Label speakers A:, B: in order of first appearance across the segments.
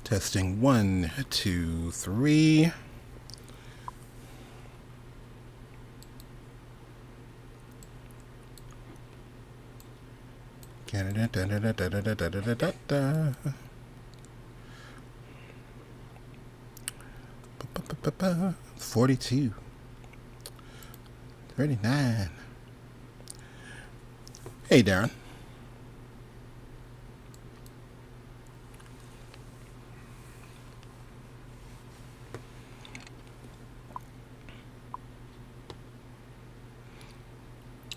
A: Testing 1, 2, 3. Da-da-da-da-da-da-da-da-da-da. 42. 39. Hey, Darren.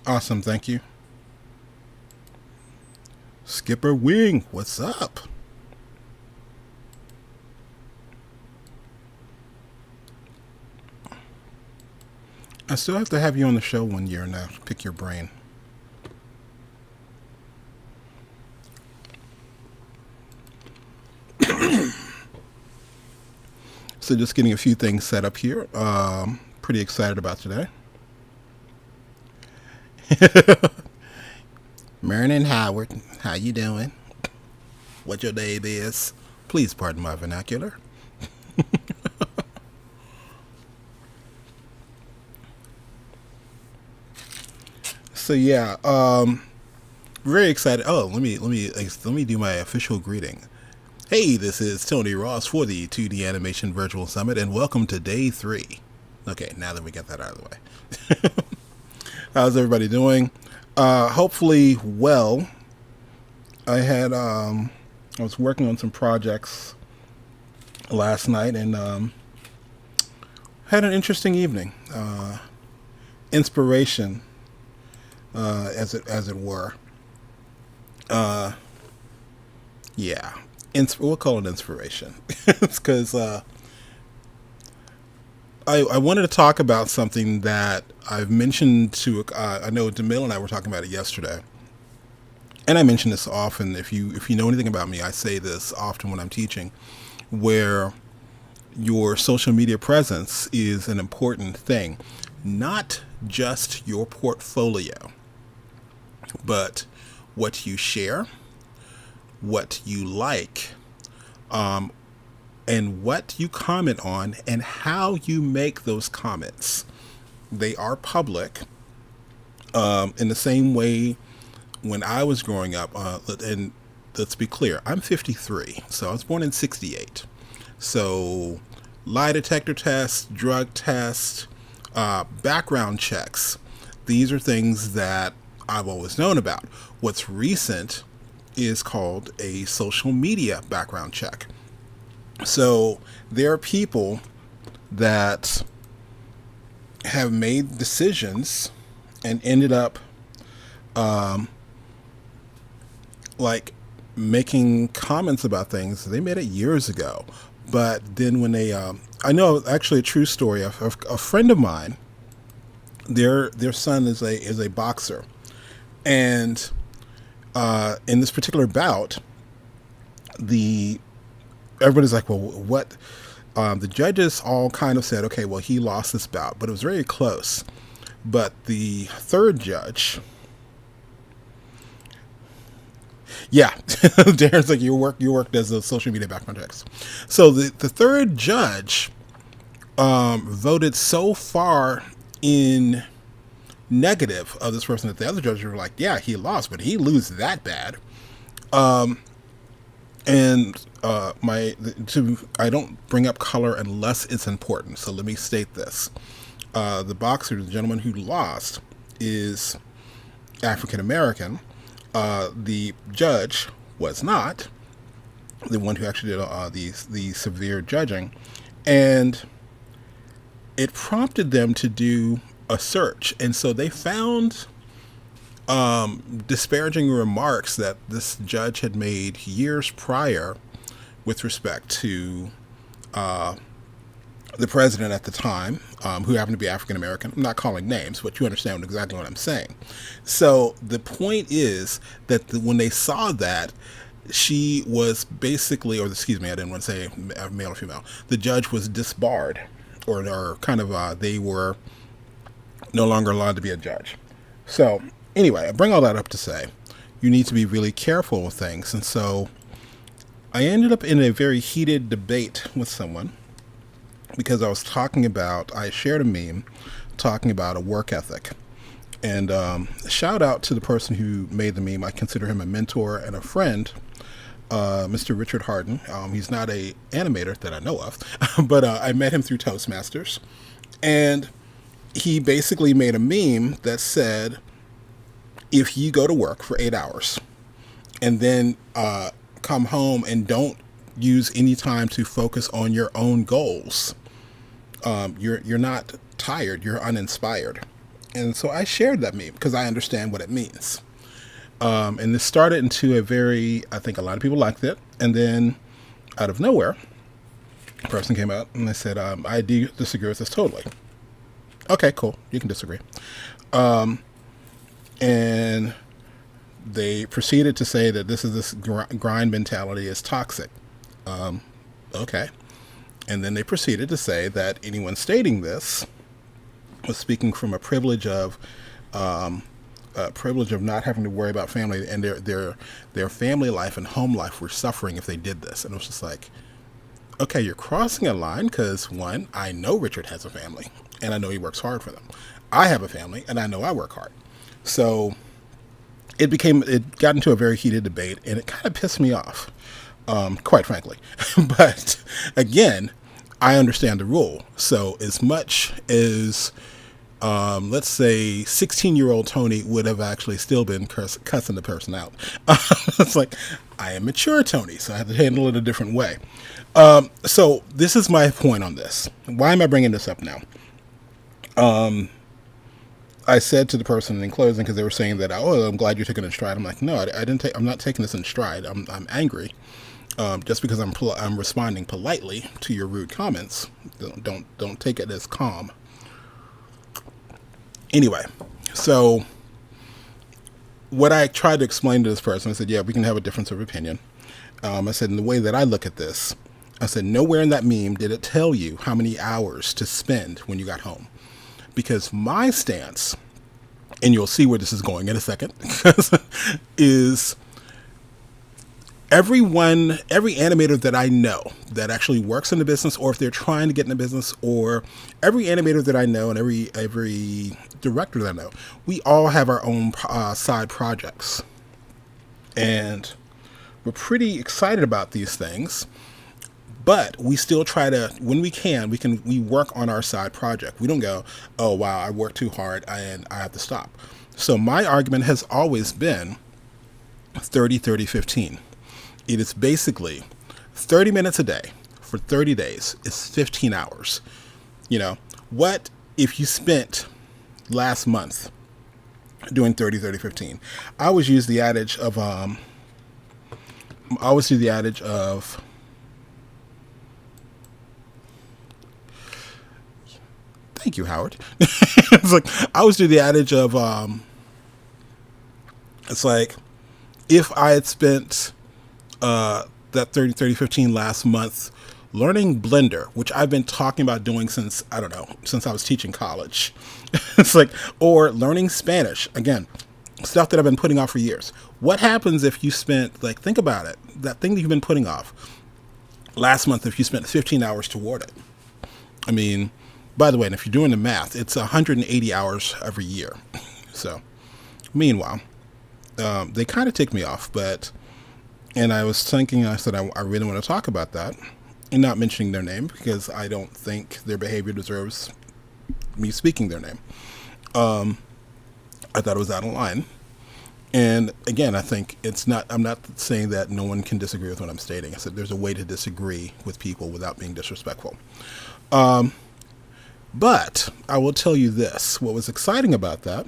A: Awesome, thank you. Skipper Wing, what's up? I still have to have you on the show one year now to pick your brain. So just getting a few things set up here. Pretty excited about today. Marion Howard, how you doing? What your name is? Please pardon my vernacular. So yeah, very excited. Oh, let me do my official greeting. Hey, this is Tony Ross for the 2D Animation Virtual Summit, and welcome to day 3. Okay, now that we got that out of the way. How's everybody doing? Hopefully well. I was working on some projects last night and had an interesting evening. Inspiration, as it were. Yeah, we'll call it inspiration. It's because I wanted to talk about something that I've mentioned to. I know DeMille and I were talking about it yesterday, and I mention this often. If you know anything about me, I say this often when I'm teaching, where your social media presence is an important thing, not just your portfolio, but what you share, what you like, and what you comment on, and how you make those comments. They are public. In the same way, when I was growing up, and let's be clear, I'm 53, so I was born in 68. So, lie detector tests, drug tests, background checks, these are things that I've always known about. What's recent is called a social media background check. So there are people that have made decisions and ended up like making comments about things. They made it years ago, but then when they I know actually a true story of a friend of mine, their son is a boxer, and in this particular bout, everybody's like, well, what? The judges all kind of said, okay, well, he lost this bout, but it was very close. But the third judge, yeah, Darren's like, your work does those social media background checks. So the third judge voted so far in negative of this person that the other judges were like, yeah, he lost, but he lose that bad. And I don't bring up color unless it's important. So let me state this: the boxer, the gentleman who lost, is African American. The judge was not, the one who actually did the severe judging, and it prompted them to do a search, and so they found disparaging remarks that this judge had made years prior with respect to the president at the time, who happened to be African American. I'm not calling names, but you understand exactly what I'm saying. So the point is that when they saw that, she was basically, or excuse me, I didn't want to say male or female. The judge was disbarred, or kind of they were no longer allowed to be a judge. So anyway, I bring all that up to say you need to be really careful with things. And so I ended up in a very heated debate with someone because I shared a meme talking about a work ethic. And shout out to the person who made the meme. I consider him a mentor and a friend, Mr. Richard Harden. He's not a animator that I know of, but I met him through Toastmasters. And he basically made a meme that said, if you go to work for 8 hours and then come home and don't use any time to focus on your own goals, you're not tired, you're uninspired. And so I shared that meme because I understand what it means. And this started into I think a lot of people liked it. And then out of nowhere, a person came out and they said, I do disagree with this totally. Okay, cool. You can disagree. And they proceeded to say that this grind mentality is toxic. Okay. And then they proceeded to say that anyone stating this was speaking from a privilege of not having to worry about family, and their family life and home life were suffering if they did this. And it was just like, okay, you're crossing a line because, one, I know Richard has a family and I know he works hard for them. I have a family and I know I work hard. So it got into a very heated debate, and it kind of pissed me off, quite frankly. But again, I understand the rule. So as much as, let's say 16-year-old Tony would have actually still been cussing the person out. It's like, I am mature Tony, so I have to handle it a different way. So this is my point on this. Why am I bringing this up now? I said to the person in closing, because they were saying that, oh, I'm glad you're taking it in stride. I'm like, no, I'm not taking this in stride. I'm angry. Just because I'm responding politely to your rude comments, don't take it as calm. Anyway, so what I tried to explain to this person, I said, yeah, we can have a difference of opinion. I said, in the way that I look at this, I said, nowhere in that meme did it tell you how many hours to spend when you got home. Because my stance, and you'll see where this is going in a second, is every animator that I know that actually works in the business, or if they're trying to get in the business, or every animator that I know and every director that I know, we all have our own side projects. And we're pretty excited about these things, but we still try to, when we work on our side project. We don't go, oh, wow, I worked too hard and I have to stop. So my argument has always been 30-30-15. It is basically 30 minutes a day for 30 days is 15 hours. What if you spent last month doing 30-30-15? I always use the adage of, thank you, Howard. It's like, I always do the adage of, it's like, if I had spent that 30-30-15 last month learning Blender, which I've been talking about doing since I was teaching college. It's like, or learning Spanish, again, stuff that I've been putting off for years. What happens if you spent, think about it, that thing that you've been putting off last month, if you spent 15 hours toward it? I mean, by the way, and if you're doing the math, it's 180 hours every year. So, meanwhile, they kind of tick me off, and I was thinking, I said, I really want to talk about that, and not mentioning their name, because I don't think their behavior deserves me speaking their name. I thought it was out of line. And again, I think I'm not saying that no one can disagree with what I'm stating. I said there's a way to disagree with people without being disrespectful. But I will tell you this. What was exciting about that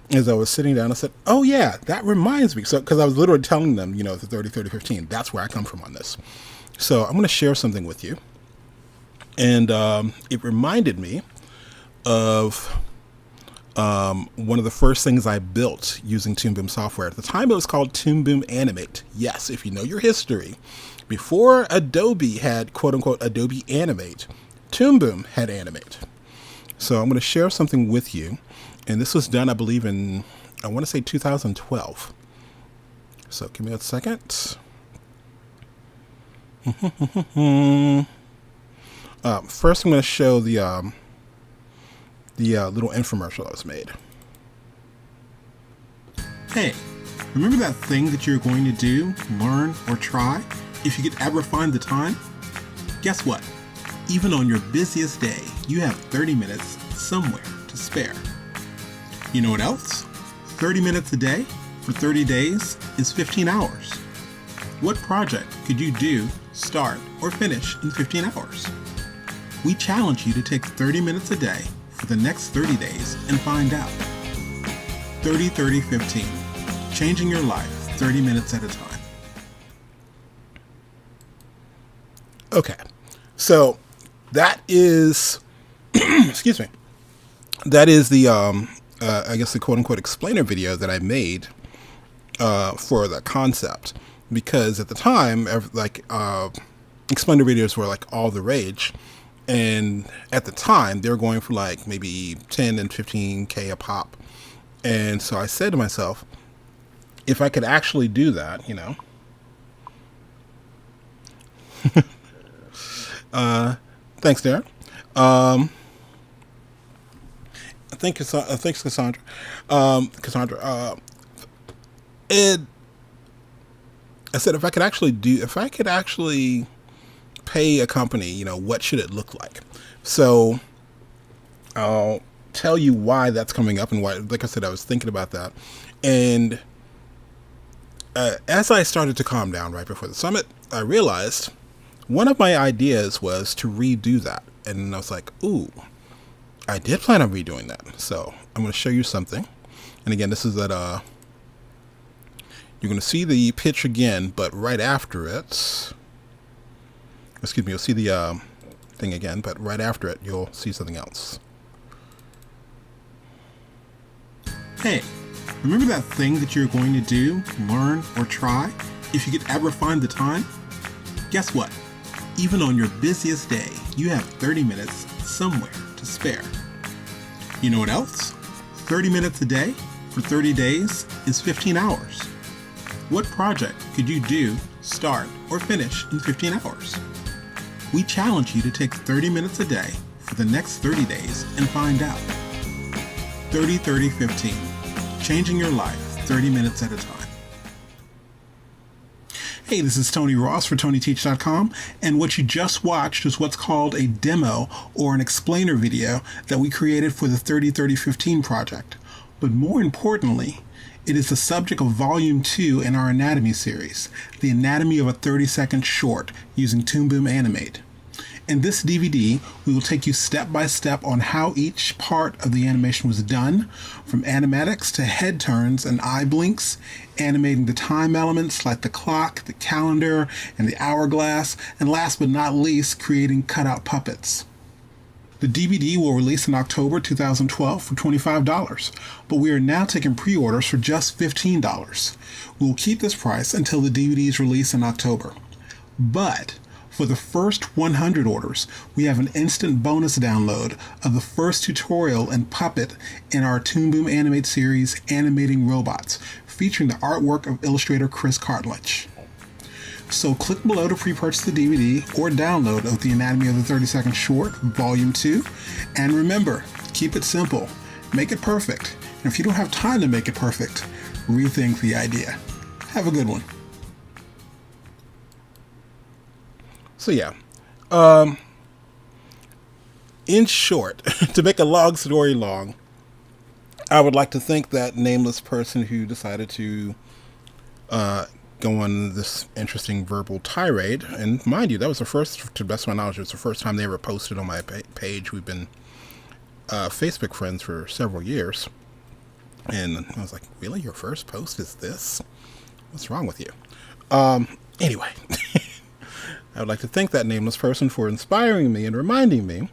A: is I was sitting down and I said, oh yeah, that reminds me. So, because I was literally telling them, the 30-30-15, that's where I come from on this. So I'm going to share something with you. And it reminded me of one of the first things I built using Toon Boom software. At the time, it was called Toon Boom Animate. Yes, if you know your history, before Adobe had, quote unquote, Adobe Animate, Toon Boom had Animate. So I'm going to share something with you. And this was done, I believe, in, I want to say 2012. So give me a second. First, I'm going to show the little infomercial that was made. Hey, remember that thing that you're going to do, learn, or try if you could ever find the time? Guess what? Even on your busiest day, you have 30 minutes somewhere to spare. You know what else? 30 minutes a day for 30 days is 15 hours. What project could you do, start, or finish in 15 hours? We challenge you to take 30 minutes a day for the next 30 days and find out. 30-30-15. Changing your life 30 minutes at a time. Okay, so that is, excuse me, that is the, I guess the quote-unquote explainer video that I made for the concept. Because at the time, explainer videos were like all the rage. And at the time, they were going for like maybe 10 and 15K a pop. And so I said to myself, if I could actually do that, you know. Thanks, Darren. Thanks, Cassandra. I said, if I could actually pay a company, you know, what should it look like? So I'll tell you why that's coming up and why, like I said, I was thinking about that. And as I started to calm down right before the summit, I realized one of my ideas was to redo that. And I was like, ooh, I did plan on redoing that. So I'm going to show you something. And again, this is that, you're going to see the pitch again, but right after it, excuse me, you'll see the thing again, but right after it, you'll see something else. Hey, remember that thing that you're going to do, learn, or try if you could ever find the time? Guess what? Even on your busiest day, you have 30 minutes somewhere to spare. You know what else? 30 minutes a day for 30 days is 15 hours. What project could you do, start, or finish in 15 hours? We challenge you to take 30 minutes a day for the next 30 days and find out. 30-30-15. Changing your life 30 minutes at a time. Hey, this is Tony Ross for TonyTeach.com, and what you just watched is what's called a demo or an explainer video that we created for the 30-30-15 project. But more importantly, it is the subject of Volume 2 in our Anatomy series, the anatomy of a 30-second short using Toon Animate. In this DVD, we will take you step by step on how each part of the animation was done, from animatics to head turns and eye blinks, animating the time elements like the clock, the calendar, and the hourglass, and last but not least, creating cutout puppets. The DVD will release in October 2012 for $25, but we are now taking pre-orders for just $15. We will keep this price until the DVD is released in October. But for the first 100 orders, we have an instant bonus download of the first tutorial and puppet in our Toon Animate series, Animating Robots, featuring the artwork of illustrator Chris Cartledge. So click below to pre-purchase the DVD or download of the Anatomy of the 30-Second Short, Volume 2. And remember, keep it simple, make it perfect. And if you don't have time to make it perfect, rethink the idea. Have a good one. So yeah, in short, to make a long story long, I would like to thank that nameless person who decided to go on this interesting verbal tirade. And mind you, that was the first, to the best of my knowledge, it was the first time they ever posted on my page. We've been Facebook friends for several years. And I was like, really? Your first post is this? What's wrong with you? Anyway, I would like to thank that nameless person for inspiring me and reminding me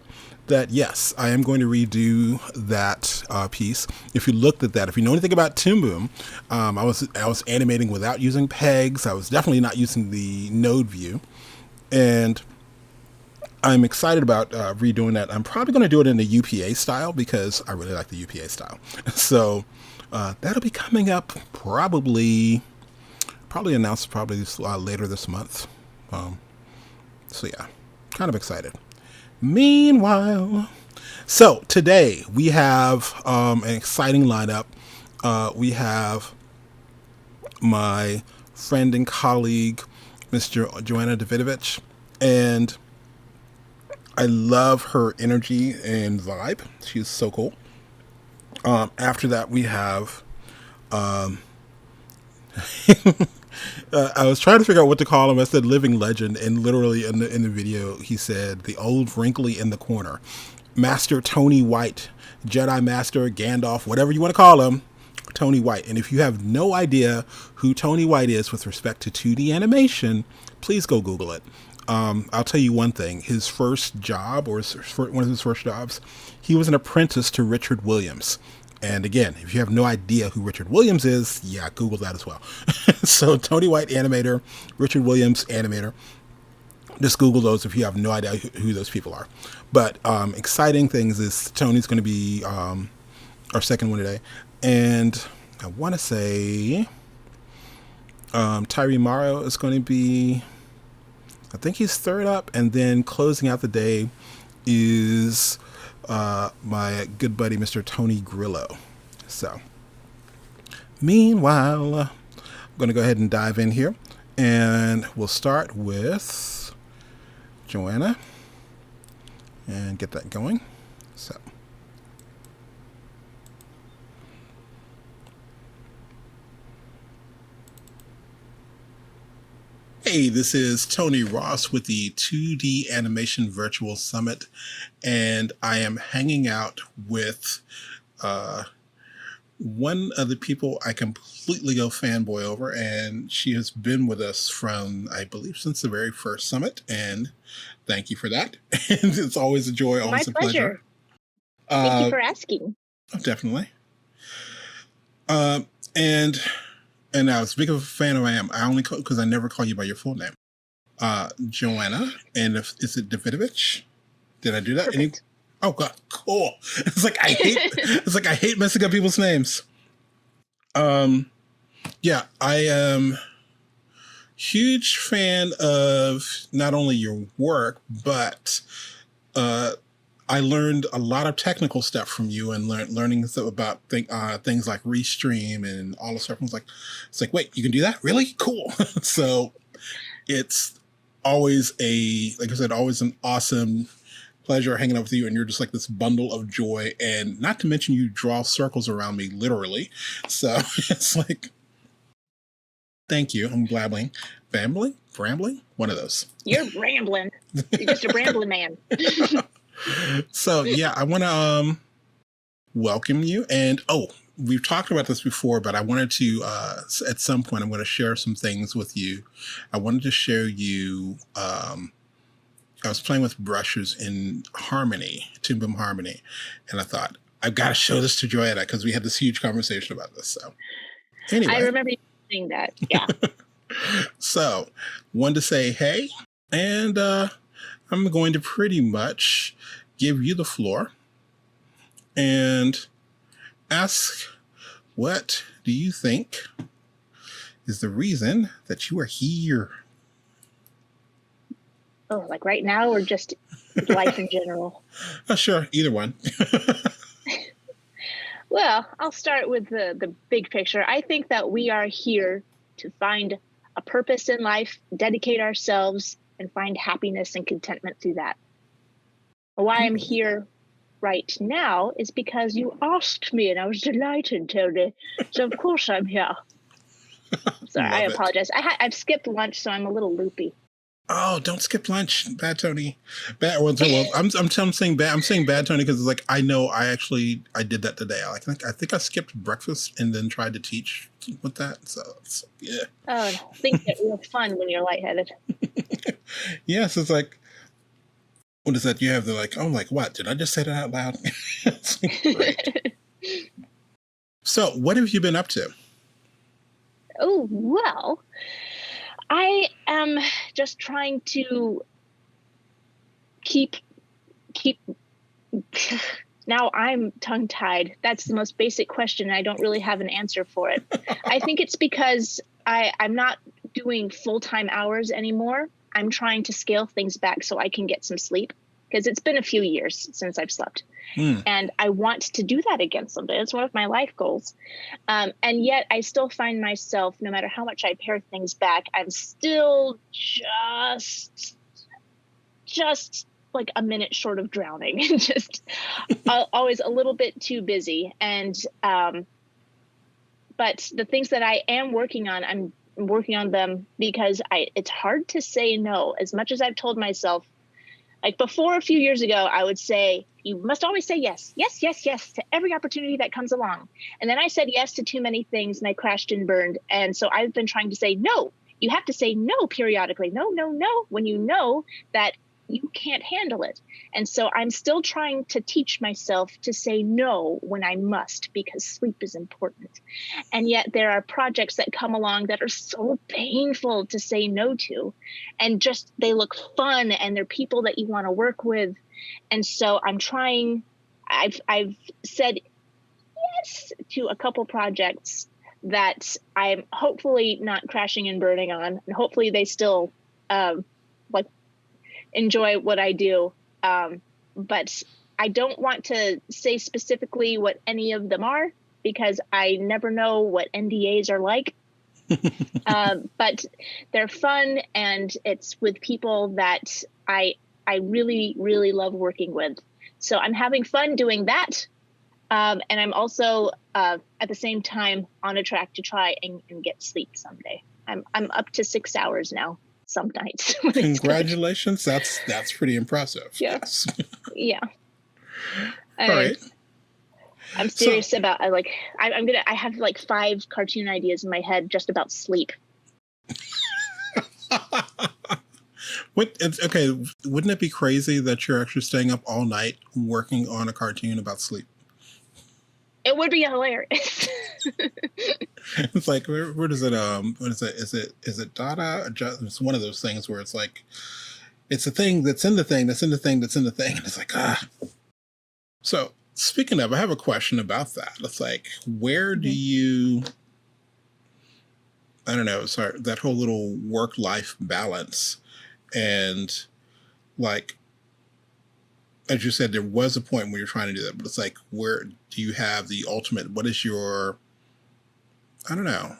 A: that, yes, I am going to redo that piece. If you looked at that, if you know anything about Toon Boom, I was animating without using pegs. I was definitely not using the node view. And I'm excited about redoing that. I'm probably going to do it in the UPA style because I really like the UPA style. So that'll be coming up probably announced later this month. So yeah, kind of excited. Meanwhile, so today we have an exciting lineup. We have my friend and colleague, Mr. Joanna Davidovich, and I love her energy and vibe. She's so cool. After that, we have. I was trying to figure out what to call him. I said living legend, and literally in the video, he said the old wrinkly in the corner, Master Tony White, Jedi Master Gandalf, whatever you want to call him, Tony White. And if you have no idea who Tony White is with respect to 2D animation, please go Google it. I'll tell you one thing. His first job, or one of his first jobs, he was an apprentice to Richard Williams. And again, if you have no idea who Richard Williams is, yeah, Google that as well. So Tony White, animator, Richard Williams, animator. Just Google those if you have no idea who those people are. But exciting things is Tony's going to be our second one today. And I want to say Tyree Morrow is going to be, I think he's third up. And then closing out the day is my good buddy, Mr. Tony Grillo. So, meanwhile, I'm going to go ahead and dive in here. And we'll start with Joanna and get that going. So, hey, this is Tony Ross with the 2D Animation Virtual Summit, and I am hanging out with one of the people I completely go fanboy over, and she has been with us from, I believe, since the very first summit, and thank you for that. And it's always a joy, always a pleasure.
B: Thank you for asking.
A: Definitely. And as big of a fan as I am, I only because I never call you by your full name. Joanna, and is it Davidovich? Did I do that? Oh God, cool. It's like I hate messing up people's names. Yeah, I am huge fan of not only your work, but I learned a lot of technical stuff from you, and learning stuff about things like Restream and all the stuff. It's like, wait, you can do that? Really? Cool. So it's always like I said, always an awesome pleasure hanging out with you, and you're just like this bundle of joy, and not to mention you draw circles around me, literally. So it's like, thank you. I'm brambling, one of those.
B: You're rambling. You're just a rambling man.
A: So yeah, I want to welcome you, and we've talked about this before, but I wanted to at some point I'm going to share some things with you. I wanted to show you I was playing with brushes in Harmony, Toon Boom Harmony, and I thought, I've got to show this to Joanna because we had this huge conversation about this. So anyway.
B: I remember you saying that, yeah.
A: So, wanted to say hey, and I'm going to pretty much give you the floor and ask, what do you think is the reason that you are here?
B: Oh, like right now, or just life in general?
A: Sure, either one.
B: Well, I'll start with the big picture. I think that we are here to find a purpose in life, dedicate ourselves, and find happiness and contentment through that. Why I'm here right now is because you asked me, and I was delighted, Tony. So of course I'm here. Sorry, I apologize. I've skipped lunch, so I'm a little loopy.
A: Oh, don't skip lunch, bad Tony. Bad. Well, I'm saying bad. I'm saying bad Tony because it's like I know I did that today. I think I skipped breakfast and then tried to teach with that. So yeah.
B: Oh, things get real fun when you're lightheaded.
A: Yes, it's like, what is that? You have the like. Oh, like what? Did I just say that out loud? It's like, great. So, what have you been up to?
B: Oh well. I am just trying to keep. Now I'm tongue-tied. That's the most basic question. I don't really have an answer for it. I think it's because I'm not doing full-time hours anymore. I'm trying to scale things back so I can get some sleep, because it's been a few years since I've slept. And I want to do that again someday. It's one of my life goals. And yet I still find myself, no matter how much I pare things back, I'm still just like a minute short of drowning, and just always a little bit too busy. And but the things that I am working on, I'm working on them because it's hard to say no. As much as I've told myself, like before a few years ago, I would say, you must always say yes, yes, yes, yes to every opportunity that comes along. And then I said yes to too many things and I crashed and burned. And so I've been trying to say no. You have to say no periodically. No, no, no, when you know that you can't handle it. And so I'm still trying to teach myself to say no when I must, because sleep is important. And yet there are projects that come along that are so painful to say no to, and just they look fun and they're people that you want to work with. And so I'm trying, I've said yes to a couple projects that I'm hopefully not crashing and burning on, and hopefully they still like enjoy what I do. But I don't want to say specifically what any of them are, because I never know what NDAs are like. But they're fun, and it's with people that I really, really love working with. So I'm having fun doing that. And I'm also at the same time on a track to try and get sleep someday. I'm up to 6 hours now some nights.
A: Congratulations. That's pretty impressive.
B: Yeah.
A: Yes.
B: Yeah.
A: All right.
B: I'm serious about I have like 5 cartoon ideas in my head just about sleep.
A: Okay, wouldn't it be crazy that you're actually staying up all night working on a cartoon about sleep?
B: It would be hilarious.
A: It's like, where does it, what is it? Is it Dada? It's one of those things where it's like, it's a thing that's in the thing, that's in the thing, that's in the thing. And it's like, So speaking of, I have a question about that. It's like, where do you, I don't know, sorry, that whole little work-life balance, and like, as you said, there was a point where you're trying to do that, but it's like, where do you have the ultimate, what is your, I don't know,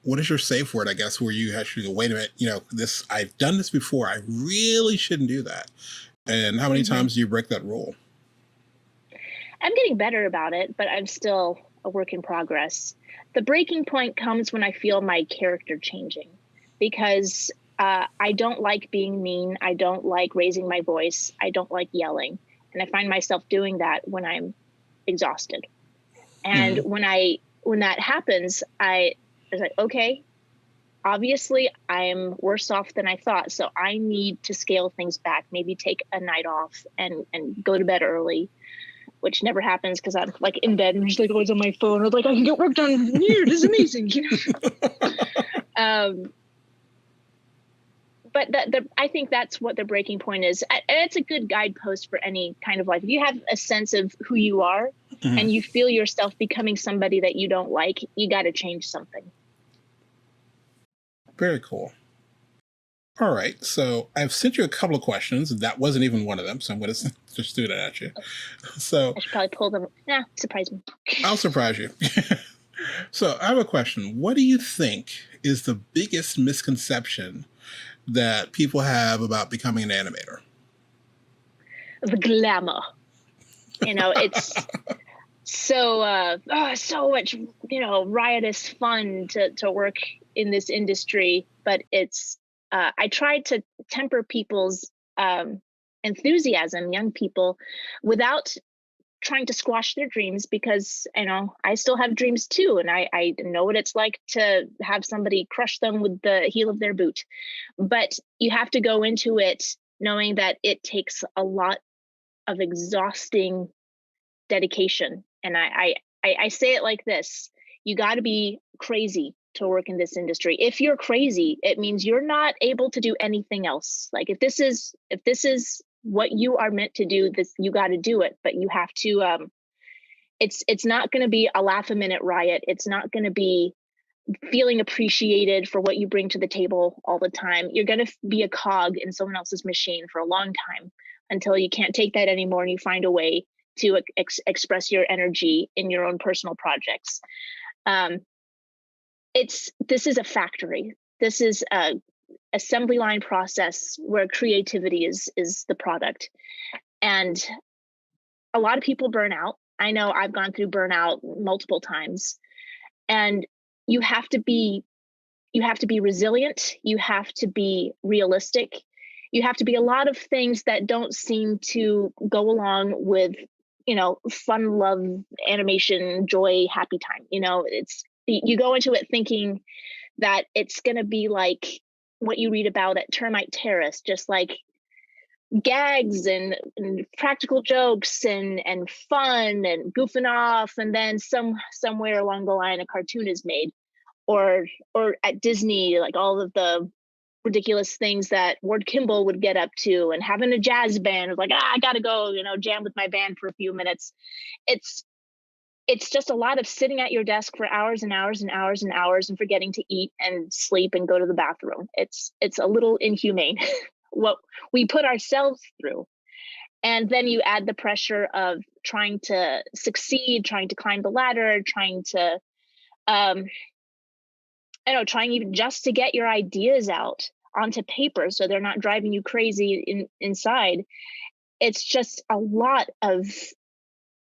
A: what is your safe word, I guess, where you actually go, wait a minute, this, I've done this before, I really shouldn't do that. And how many times do you break that rule?
B: I'm getting better about it, but I'm still a work in progress. The breaking point comes when I feel my character changing, because I don't like being mean. I don't like raising my voice. I don't like yelling. And I find myself doing that when I'm exhausted. And when that happens, I was like, okay, obviously I'm worse off than I thought. So I need to scale things back, maybe take a night off and go to bed early, which never happens because I'm like in bed and just like always on my phone. I'm like, I can get work done here. This is amazing. But I think that's what the breaking point is. And it's a good guidepost for any kind of life. If you have a sense of who you are and you feel yourself becoming somebody that you don't like, you got to change something.
A: Very cool. All right. So I've sent you a couple of questions, and that wasn't even one of them. So I'm going to just do that at you. So
B: I should probably pull them. Nah, surprise me.
A: I'll surprise you. So I have a question. What do you think is the biggest misconception that people have about becoming an animator?
B: The glamour. It's so much, riotous fun to work in this industry, but it's I try to temper people's enthusiasm, young people, without trying to squash their dreams, because I still have dreams too, and I know what it's like to have somebody crush them with the heel of their boot. But you have to go into it knowing that it takes a lot of exhausting dedication. And I say it like this: you got to be crazy to work in this industry. If you're crazy, it means you're not able to do anything else. Like if this is what you are meant to do, this, you got to do it. But you have to it's not going to be a laugh a minute riot. It's not going to be feeling appreciated for what you bring to the table all the time. You're going to be a cog in someone else's machine for a long time until you can't take that anymore and you find a way to express your energy in your own personal projects. This is a factory. This is a assembly line process where creativity is the product. And a lot of people burn out. I know I've gone through burnout multiple times. And you have to be resilient. You have to be realistic. You have to be a lot of things that don't seem to go along with, fun, love, animation, joy, happy time. You go into it thinking that it's going to be like what you read about at Termite Terrace, just like gags and practical jokes and fun and goofing off, and then somewhere along the line a cartoon is made, or at Disney, like all of the ridiculous things that Ward Kimball would get up to, and having a jazz band was like, I gotta go, jam with my band for a few minutes. It's just a lot of sitting at your desk for hours and hours and hours and hours and forgetting to eat and sleep and go to the bathroom. It's a little inhumane what we put ourselves through. And then you add the pressure of trying to succeed, trying to climb the ladder, trying to, trying even just to get your ideas out onto paper so they're not driving you crazy inside. It's just a lot of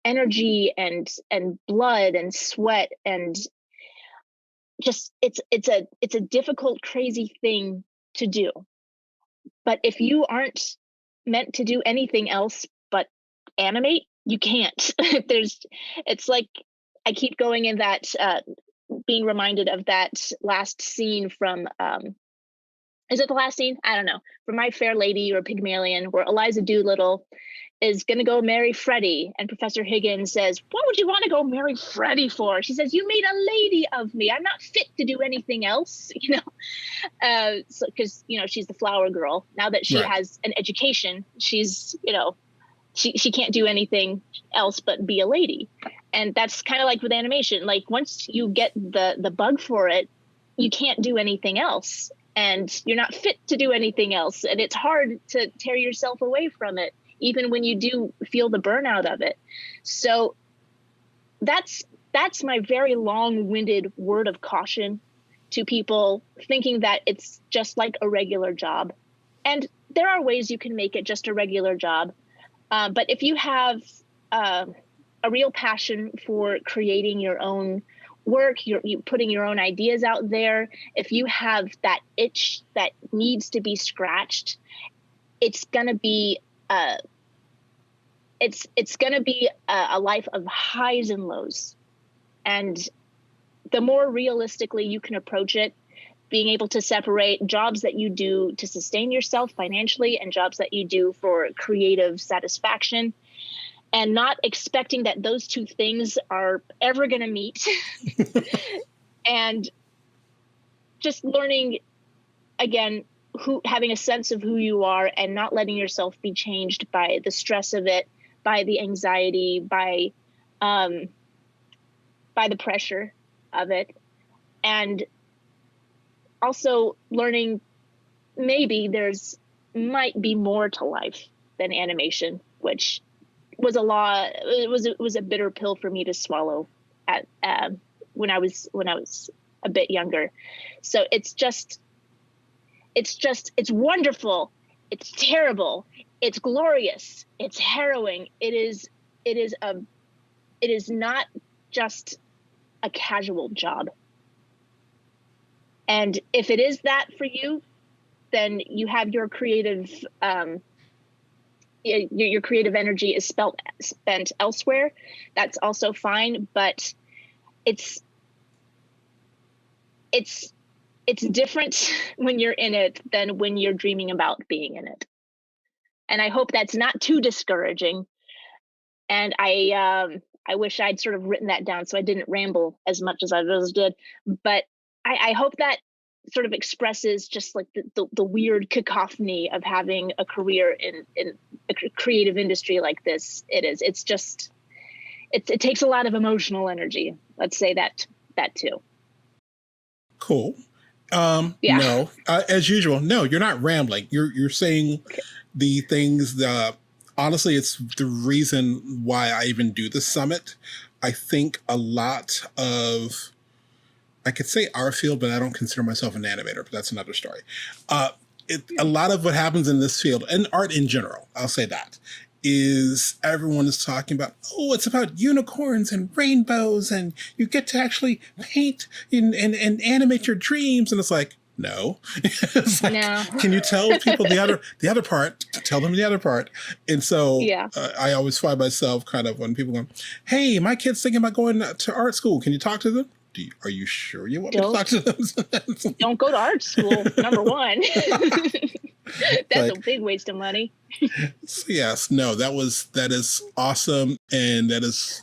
B: energy and blood and sweat, and just it's a difficult, crazy thing to do. But if you aren't meant to do anything else but animate, you can't. It's like I keep going in that, being reminded of that last scene from, is it the last scene? I don't know. From My Fair Lady or Pygmalion, where Eliza Doolittle is going to go marry Freddie. And Professor Higgins says, what would you want to go marry Freddie for? She says, you made a lady of me. I'm not fit to do anything else, because, she's the flower girl. Now that she has an education, she's, she can't do anything else but be a lady. And that's kind of like with animation. Like once you get the bug for it, you can't do anything else. And you're not fit to do anything else. And it's hard to tear yourself away from it, even when you do feel the burnout of it. So that's my very long-winded word of caution to people thinking that it's just like a regular job. And there are ways you can make it just a regular job. But if you have a real passion for creating your own work, you putting your own ideas out there, if you have that itch that needs to be scratched, it's going to be it's going to be a life of highs and lows. And the more realistically you can approach it, being able to separate jobs that you do to sustain yourself financially and jobs that you do for creative satisfaction, and not expecting that those two things are ever going to meet. And just learning, again, having a sense of who you are and not letting yourself be changed by the stress of it, by the anxiety, by the pressure of it. And also learning maybe might be more to life than animation, which was it was a bitter pill for me to swallow at when I was a bit younger. So it's wonderful, it's terrible, it's glorious, it's harrowing. It is not just a casual job. And if it is that for you, then you have your creative your creative energy is spent elsewhere. That's also fine, but it's different when you're in it than when you're dreaming about being in it. And I hope that's not too discouraging. And I wish I'd sort of written that down so I didn't ramble as much as I just did. But I hope that sort of expresses just like the weird cacophony of having a career in a creative industry like this. It takes a lot of emotional energy. Let's say that too.
A: Cool.
B: Yeah.
A: No, as usual, no, you're not rambling. You're saying the things that, honestly, it's the reason why I even do the summit. I think a lot of, I could say our field, but I don't consider myself an animator, but that's another story. A lot of what happens in this field, and art in general, I'll say that, is everyone is talking about, oh, it's about unicorns and rainbows, and you get to actually paint and animate your dreams. And it's like, no. It's like,
B: No.
A: can you tell people the other part? Tell them the other part. And so
B: Yeah.
A: I always find myself kind of, when people go, hey, my kid's thinking about going to art school. Can you talk to them? Are you sure you want me to talk to them?
B: Don't go to art school, number one. That's
A: Like,
B: a big waste of money.
A: So yes, no, that is awesome. And that is,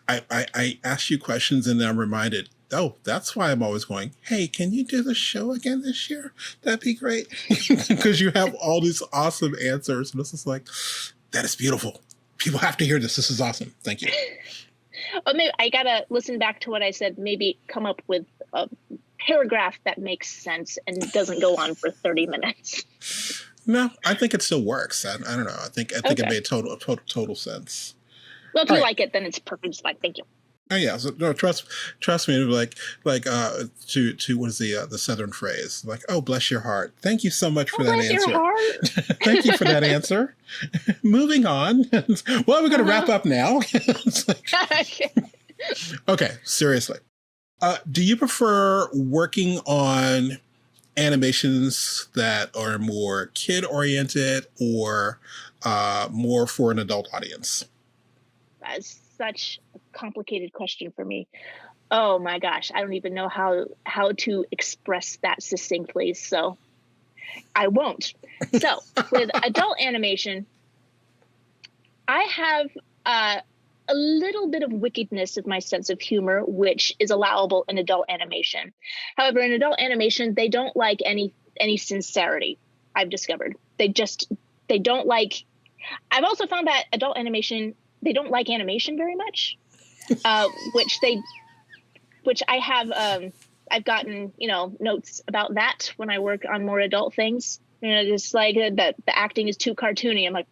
A: I ask you questions and then I'm reminded, oh, that's why I'm always going, hey, can you do the show again this year? That'd be great. Because you have all these awesome answers. And it's just like, that is beautiful. People have to hear this. This is awesome. Thank you.
B: Oh, maybe I gotta listen back to what I said. Maybe come up with a paragraph that makes sense and doesn't go on for 30 minutes.
A: No, I think it still works. I don't know. I think
B: Okay.
A: it made total sense.
B: Well, if you like it, then it's perfect. It's fine. Thank you.
A: Oh yeah, so no, trust me. Like to what is the Southern phrase? Like, oh, bless your heart. Thank you so much for that
B: bless
A: answer.
B: your heart.
A: Thank you for that answer. Moving on. Well, we're going to wrap up now. It's like, okay, seriously. Do you prefer working on animations that are more kid-oriented or more for an adult audience?
B: That's such a complicated question for me. Oh my gosh, I don't even know how to express that succinctly, so I won't. So with adult animation, I have a little bit of wickedness of my sense of humor, which is allowable in adult animation. However, in adult animation, they don't like any sincerity. I've discovered they don't like. I've also found that adult animation, they don't like animation very much, which I have. I've gotten notes about that when I work on more adult things. Just like that the acting is too cartoony. I'm like,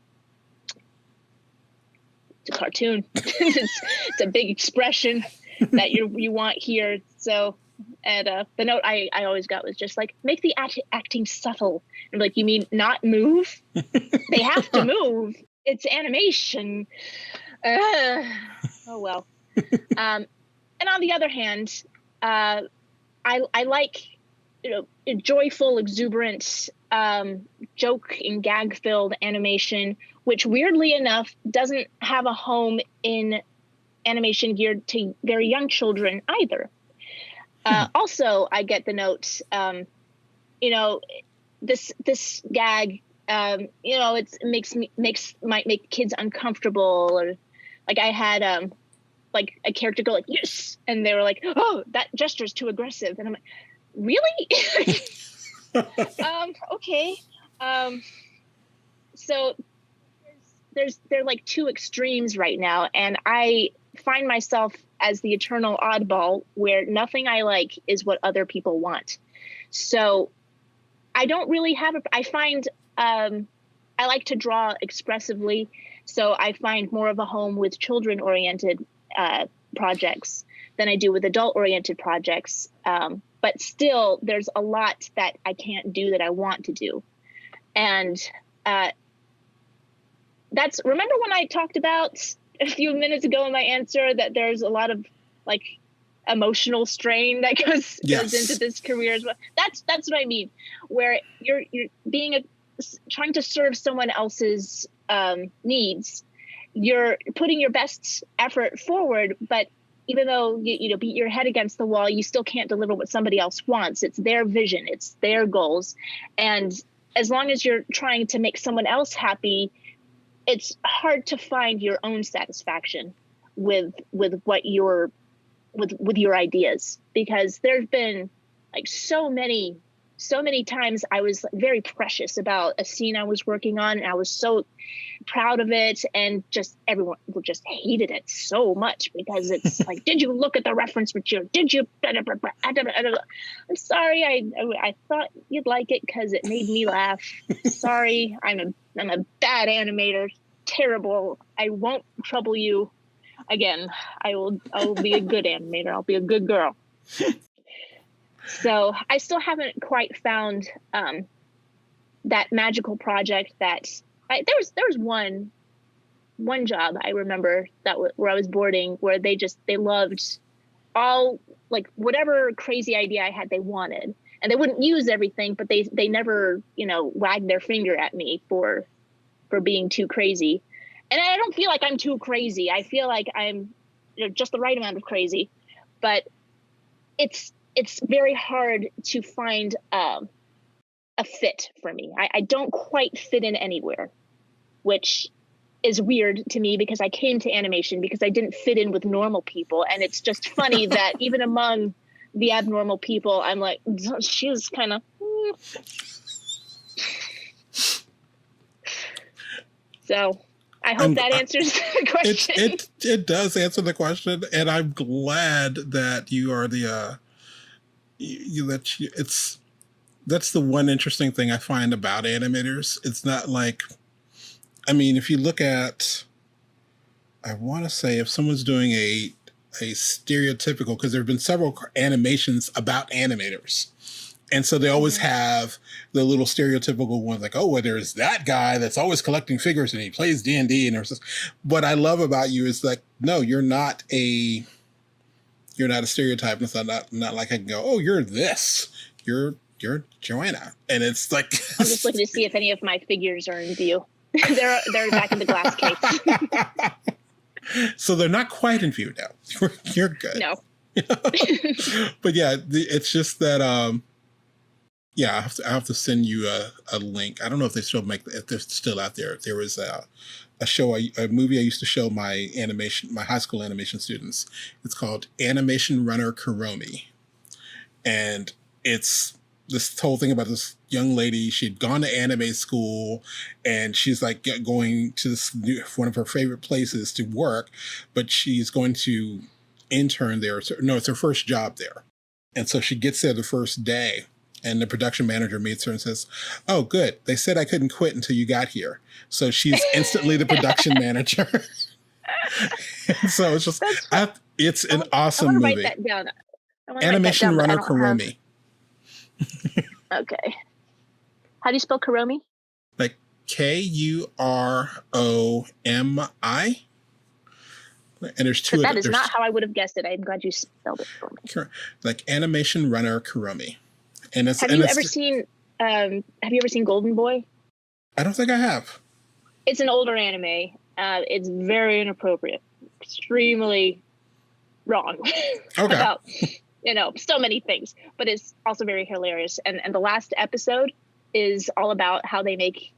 B: it's a cartoon. it's a big expression that you want here. So, and the note I always got was just like, make the acting subtle. I'm like, you mean not move? They have to move. It's animation. Oh well. And on the other hand, I like joyful, exuberant, joke and gag filled animation, which weirdly enough doesn't have a home in animation geared to very young children either. Also, I get the note, this gag, might make kids uncomfortable, or like I had like a character go like, yes, and they were like, oh, that gesture's too aggressive, and I'm like, really? Okay. So they're like two extremes right now, and I find myself as the eternal oddball where nothing I like is what other people want. So I don't really have I find I like to draw expressively, so I find more of a home with children-oriented projects than I do with adult-oriented projects. But still, there's a lot that I can't do that I want to do. And remember when I talked about a few minutes ago in my answer that there's a lot of like emotional strain that goes into this career as well. That's what I mean, where you're trying to serve someone else's needs. You're putting your best effort forward, but even though you beat your head against the wall, you still can't deliver what somebody else wants. It's their vision, it's their goals. And as long as you're trying to make someone else happy, it's hard to find your own satisfaction with what with your ideas, because there's been like so many so many times I was very precious about a scene I was working on, and I was so proud of it, and just everyone just hated it so much because it's like, did you look at the reference material? Did you? I'm sorry, I thought you'd like it because it made me laugh. Sorry, I'm a bad animator, terrible. I won't trouble you again. I will be a good animator. I'll be a good girl. So I still haven't quite found that magical project that there was one job I remember where I was boarding, where they loved all, like, whatever crazy idea I had, they wanted, and they wouldn't use everything, but they never, wagged their finger at me for being too crazy. And I don't feel like I'm too crazy. I feel like I'm just the right amount of crazy, but it's very hard to find a fit for me. I don't quite fit in anywhere, which is weird to me because I came to animation because I didn't fit in with normal people. And it's just funny that even among the abnormal people, I'm like, she's kind of... So I hope that answers the question.
A: It does answer the question. And I'm glad that you are that's the one interesting thing I find about animators. It's not like, I mean, if you look at, I want to say if someone's doing a stereotypical, because there have been several animations about animators. And so they always have the little stereotypical ones like, oh, well, there's that guy that's always collecting figures and he plays D&D. And there's this. What I love about you is like, no, you're not a stereotype. It's not like I can go, oh, you're this. You're Joanna. And it's like,
B: I'm just looking to see if any of my figures are in view. they're back in the glass case.
A: So they're not quite in view now. You're good.
B: No.
A: But yeah, it's just that, I have to send you a link. I don't know if they still if they're still out there. There was a movie I used to show my high school animation students. It's called Animation Runner Kuromi. And it's this whole thing about this young lady. She'd gone to anime school and she's like going to one of her favorite places to work, but she's going to intern there. No, it's her first job there. And so she gets there the first day and the production manager meets her and says, oh, good. They said I couldn't quit until you got here. So she's instantly the production manager. And so it's just, it's an awesome movie.
B: Write that down.
A: Animation Runner Kuromi.
B: Okay. How do you spell Kuromi?
A: Like Kuromi. And there's two.
B: That is not how I would have guessed it. I'm glad you spelled it for me.
A: Like Animation Runner Kuromi. And it's,
B: have you ever seen Golden Boy? I
A: don't think I have.
B: It's an older anime. It's very inappropriate, extremely wrong about so many things, but it's also very hilarious. And the last episode is all about how they make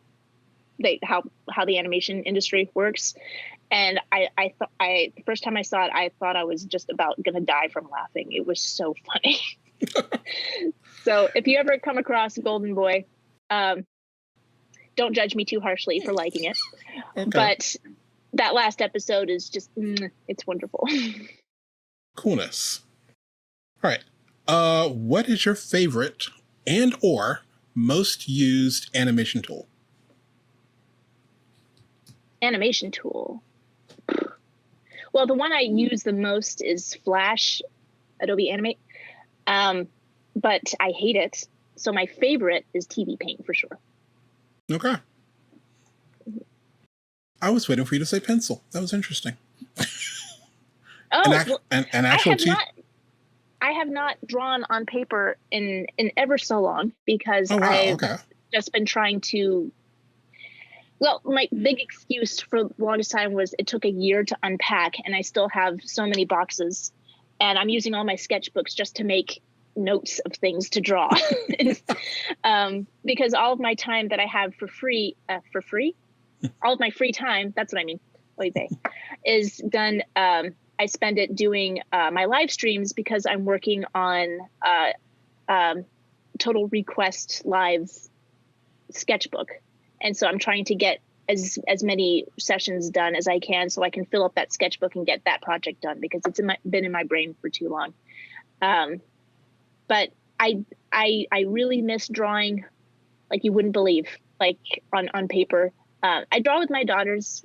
B: how the animation industry works. And I thought the first time I saw it, I thought I was just about gonna die from laughing. It was so funny. So if you ever come across Golden Boy, don't judge me too harshly for liking it. Okay. But that last episode is just, it's wonderful.
A: Coolness. All right. What is your favorite and or most used animation tool?
B: Animation tool. Well, the one I use the most is Flash, Adobe Animate. But I hate it. So my favorite is TV Paint for sure.
A: Okay. I was waiting for you to say pencil. That was interesting. An actual
B: I have not drawn on paper in ever so long because I've just been trying to. Well, my big excuse for the longest time was it took a year to unpack, and I still have so many boxes, and I'm using all my sketchbooks just to make notes of things to draw. Because all of my time that I have for free, all of my free time, that's what I mean, is done. I spend it doing my live streams because I'm working on Total Request Live sketchbook. And so I'm trying to get as many sessions done as I can so I can fill up that sketchbook and get that project done, because it's been in my brain for too long. But I really miss drawing like you wouldn't believe, like on paper. I draw with my daughters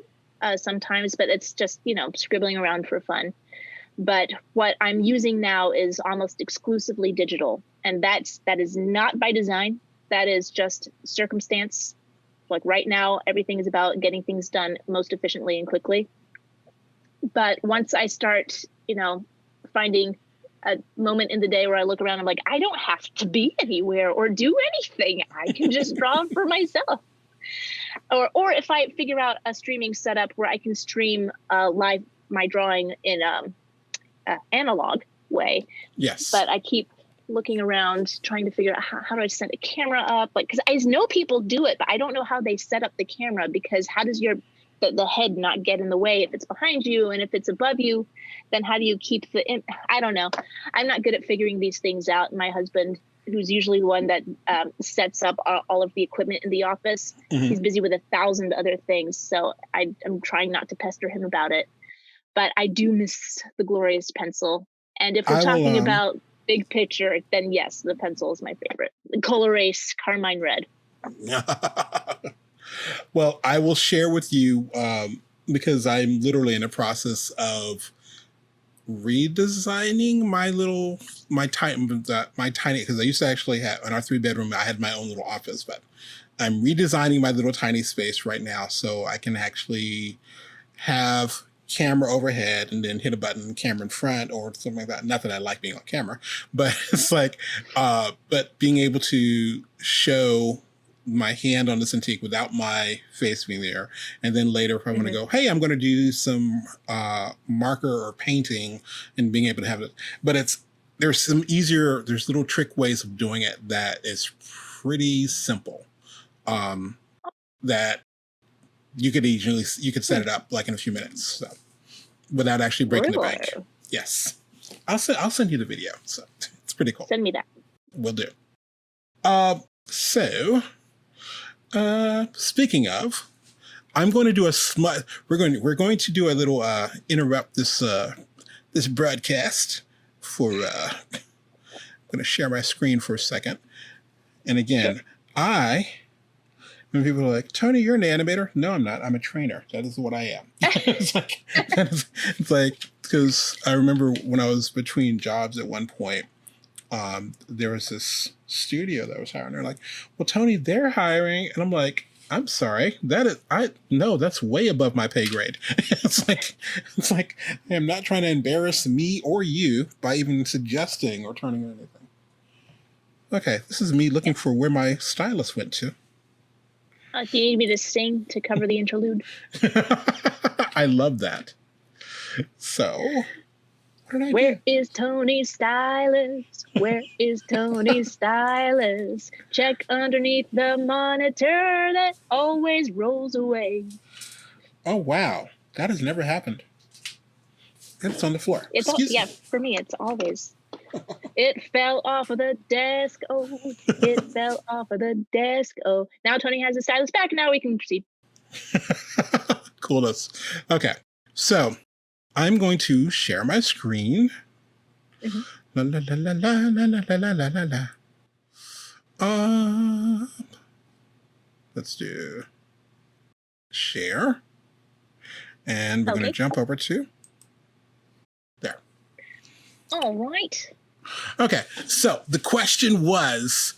B: sometimes, but it's just, scribbling around for fun. But what I'm using now is almost exclusively digital. And that is not by design. That is just circumstance. Like right now, everything is about getting things done most efficiently and quickly. But once I start, finding a moment in the day where I look around, I'm like, I don't have to be anywhere or do anything. I can just draw for myself. Or if I figure out a streaming setup where I can stream live my drawing in analog way.
A: Yes.
B: But I keep looking around trying to figure out how do I set a camera up, like, because I know people do it, but I don't know how they set up the camera, because how does the head not get in the way if it's behind you, and if it's above you, then how do you keep I don't know. I'm not good at figuring these things out. My husband, who's usually the one that sets up all of the equipment in the office, he's busy with 1,000 other things, so I'm trying not to pester him about it. But I do miss the glorious pencil. And if we're talking about big picture, then yes, the pencil is my favorite. The Color-Ace Carmine Red.
A: Well, I will share with you, because I'm literally in the process of redesigning my tiny, because I used to actually have, in our 3-bedroom, I had my own little office, but I'm redesigning my little tiny space right now so I can actually have camera overhead and then hit a button, camera in front or something like that. Not that I like being on camera, but it's like, but being able to show my hand on the Cintiq without my face being there. And then later, if I want to go, hey, I'm going to do some marker or painting, and being able to have it. But there's little trick ways of doing it that is pretty simple. That you could set it up like in a few minutes, so, without actually breaking the bank. Yes, I'll send you the video. So it's pretty cool.
B: Send me that.
A: Will do. So, speaking of, I'm going to do we're going to do a little interrupt this broadcast for. I'm going to share my screen for a second, and again, when people are like, Tony, you're an animator. No, I'm not. I'm a trainer. That is what I am. It's like, because I remember when I was between jobs at one point, there was this studio that was hiring. They're like, well, Tony, they're hiring. And I'm like, I'm sorry. That's way above my pay grade. It's like, I am not trying to embarrass me or you by even suggesting or turning on anything. Okay. This is me looking for where my stylist went to.
B: Do you need me to sing to cover the interlude?
A: I love that. So, what did I do?
B: Where is Tony's stylist? Where is Tony's stylist? Check underneath the monitor that always rolls away.
A: Oh, wow. That has never happened. It's on the floor.
B: For me, it's always. It fell off of the desk. Oh, it fell off of the desk. Oh, now Tony has his stylus back. Now we can proceed.
A: Coolness. Okay. So I'm going to share my screen. La, la, la, la, la, la, la, la, la, la. Let's do share. And we're going to jump over to there.
B: All right.
A: Okay, so the question was,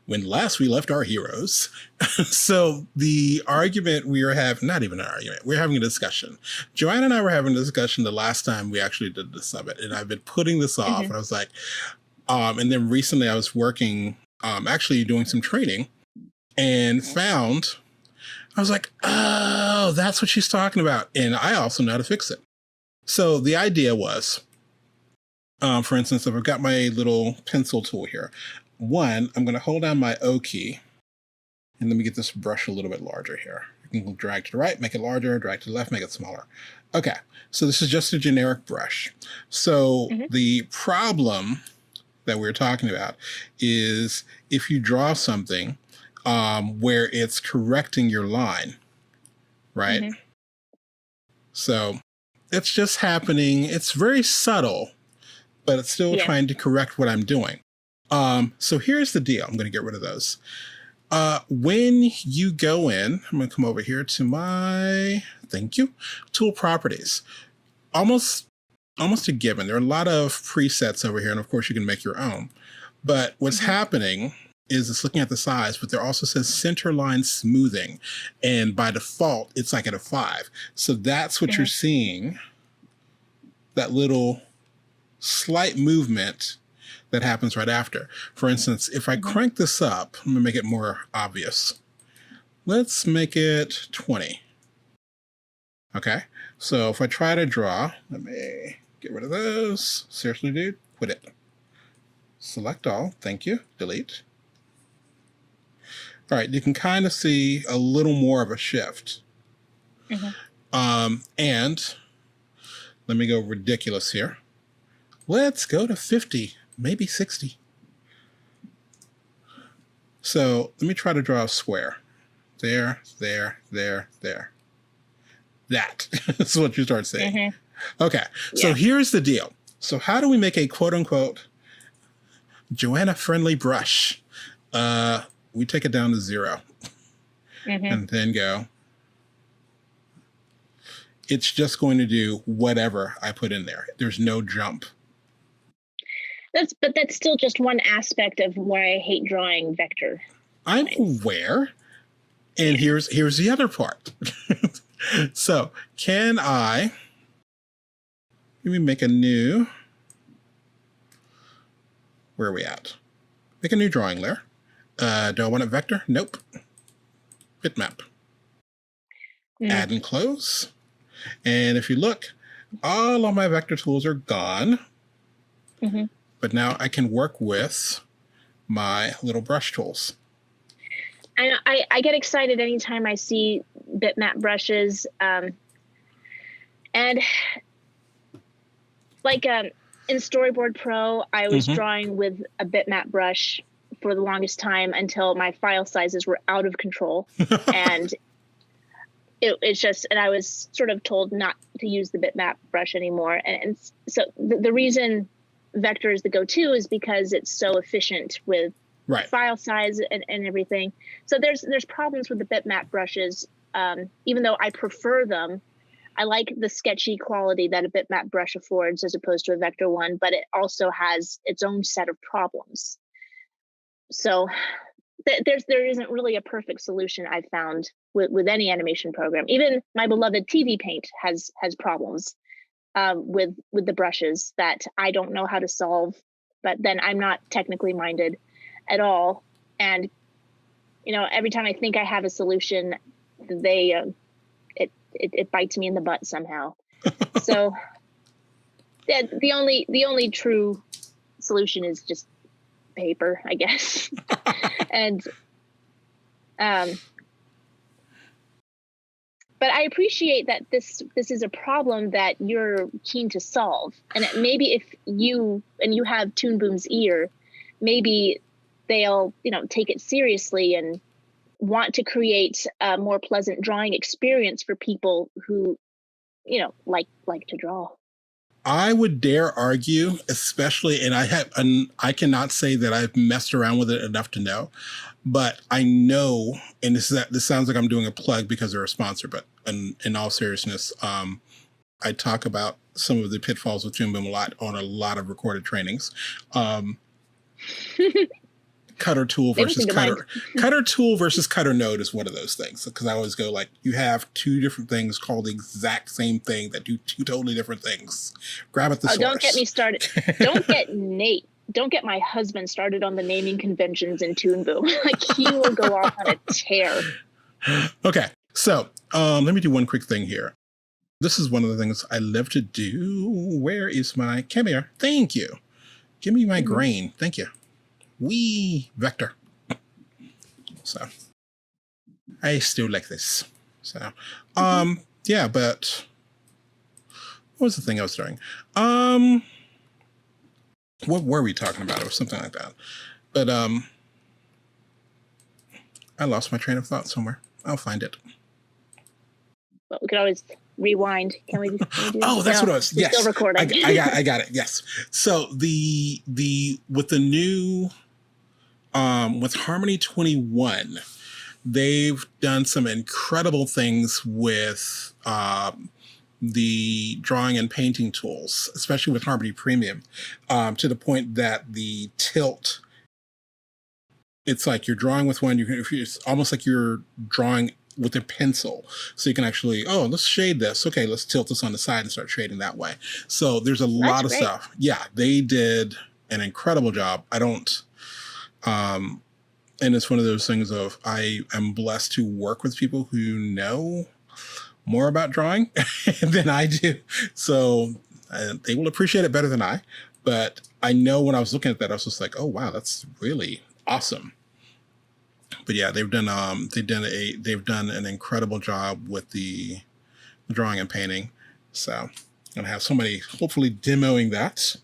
A: when last we left our heroes. So the argument we were having, not even an argument, we're having a discussion. Joanna and I were having a discussion the last time we actually did the summit, and I've been putting this off, and I was like, and then recently I was working, actually doing some training, and found, I was like, oh, that's what she's talking about. And I also know how to fix it. So the idea was, for instance, if I've got my little pencil tool here, I'm going to hold down my O key, and let me get this brush a little bit larger here. You can drag to the right, make it larger, drag to the left, make it smaller. Okay, so this is just a generic brush. So the problem that we're talking about is if you draw something where it's correcting your line, right?
B: Mm-hmm.
A: So it's just happening. It's very subtle, but it's still trying to correct what I'm doing. So here's the deal. I'm going to get rid of those. When you go in, I'm going to come over here to my, thank you, tool properties. Almost a given. There are a lot of presets over here, and of course you can make your own. But what's happening is it's looking at the size, but there also says center line smoothing. And by default, it's like at a 5. So that's what you're seeing, that little slight movement that happens right after. For instance, if I crank this up, I'm gonna make it more obvious. Let's make it 20. Okay, so if I try to draw, let me get rid of those. Seriously, dude, quit it. Select all, thank you, delete. All right, you can kind of see a little more of a shift. And let me go ridiculous here. Let's go to 50, maybe 60. So let me try to draw a square. There, there, there, there. That is what you start seeing. Okay, so here's the deal. So how do we make a quote unquote Joanna friendly brush? We take it down to 0 and then go. It's just going to do whatever I put in there. There's no jump.
B: But that's still just one aspect of why I hate drawing vector.
A: I'm aware. And here's the other part. So can I, let me make a new, where are we at? Make a new drawing layer. Do I want a vector? Nope. Bitmap. Add and close. And if you look, all of my vector tools are gone. But now I can work with my little brush tools.
B: And I get excited anytime I see bitmap brushes. And like in Storyboard Pro, I was drawing with a bitmap brush for the longest time until my file sizes were out of control. And it's just, and I was sort of told not to use the bitmap brush anymore. And so the reason vector is the go-to is because it's so efficient with file size and everything. So there's problems with the bitmap brushes. Even though I prefer them, I like the sketchy quality that a bitmap brush affords as opposed to a vector one, but it also has its own set of problems. So there isn't really a perfect solution I've found with any animation program. Even my beloved TV Paint has problems with the brushes that I don't know how to solve, but then I'm not technically minded at all. And, you know, every time I think I have a solution, it bites me in the butt somehow. So the only true solution is just paper, I guess. And but I appreciate that this is a problem that you're keen to solve. And maybe if you have Toon Boom's ear, maybe they'll, you know, take it seriously and want to create a more pleasant drawing experience for people who, you know, like to draw.
A: I would dare argue, especially, and I cannot say that I've messed around with it enough to know, but I know, and this sounds like I'm doing a plug because they're a sponsor, but in all seriousness, I talk about some of the pitfalls with Toon Boom a lot on a lot of recorded trainings. Cutter tool versus cutter tool versus cutter node is one of those things, because I always go like, you have two different things called the exact same thing that do two totally different things. Grab at the source.
B: Don't get me started. Don't get my husband started on the naming conventions in Toon Boom. Like, he will go off on a tear.
A: Okay, so let me do one quick thing here. This is one of the things I love to do. Where is my camera? Thank you. Give me my grain. Thank you. Vector. So I still like this. So yeah, but what was the thing I was doing? what were we talking about? It was something like that. But I lost my train of thought somewhere. I'll find it.
B: Well, we could always rewind. Can we do
A: Oh, that's what it was. Yes.
B: Still recording.
A: I got it. Yes. So the with the new with Harmony 21, they've done some incredible things with the drawing and painting tools, especially with Harmony Premium, to the point that the tilt, it's like you're drawing with one, it's almost like you're drawing with a pencil. So you can actually, let's shade this. Okay, let's tilt this on the side and start shading that way. So there's a lot of stuff. Yeah, they did an incredible job. I don't, and it's one of those things of, I am blessed to work with people who know more about drawing than I do. So they will appreciate it better than I. But I know when I was looking at that, I was just like, oh, wow, that's really awesome. But yeah, they've done an incredible job with the drawing and painting. So I'm gonna have somebody hopefully demoing that.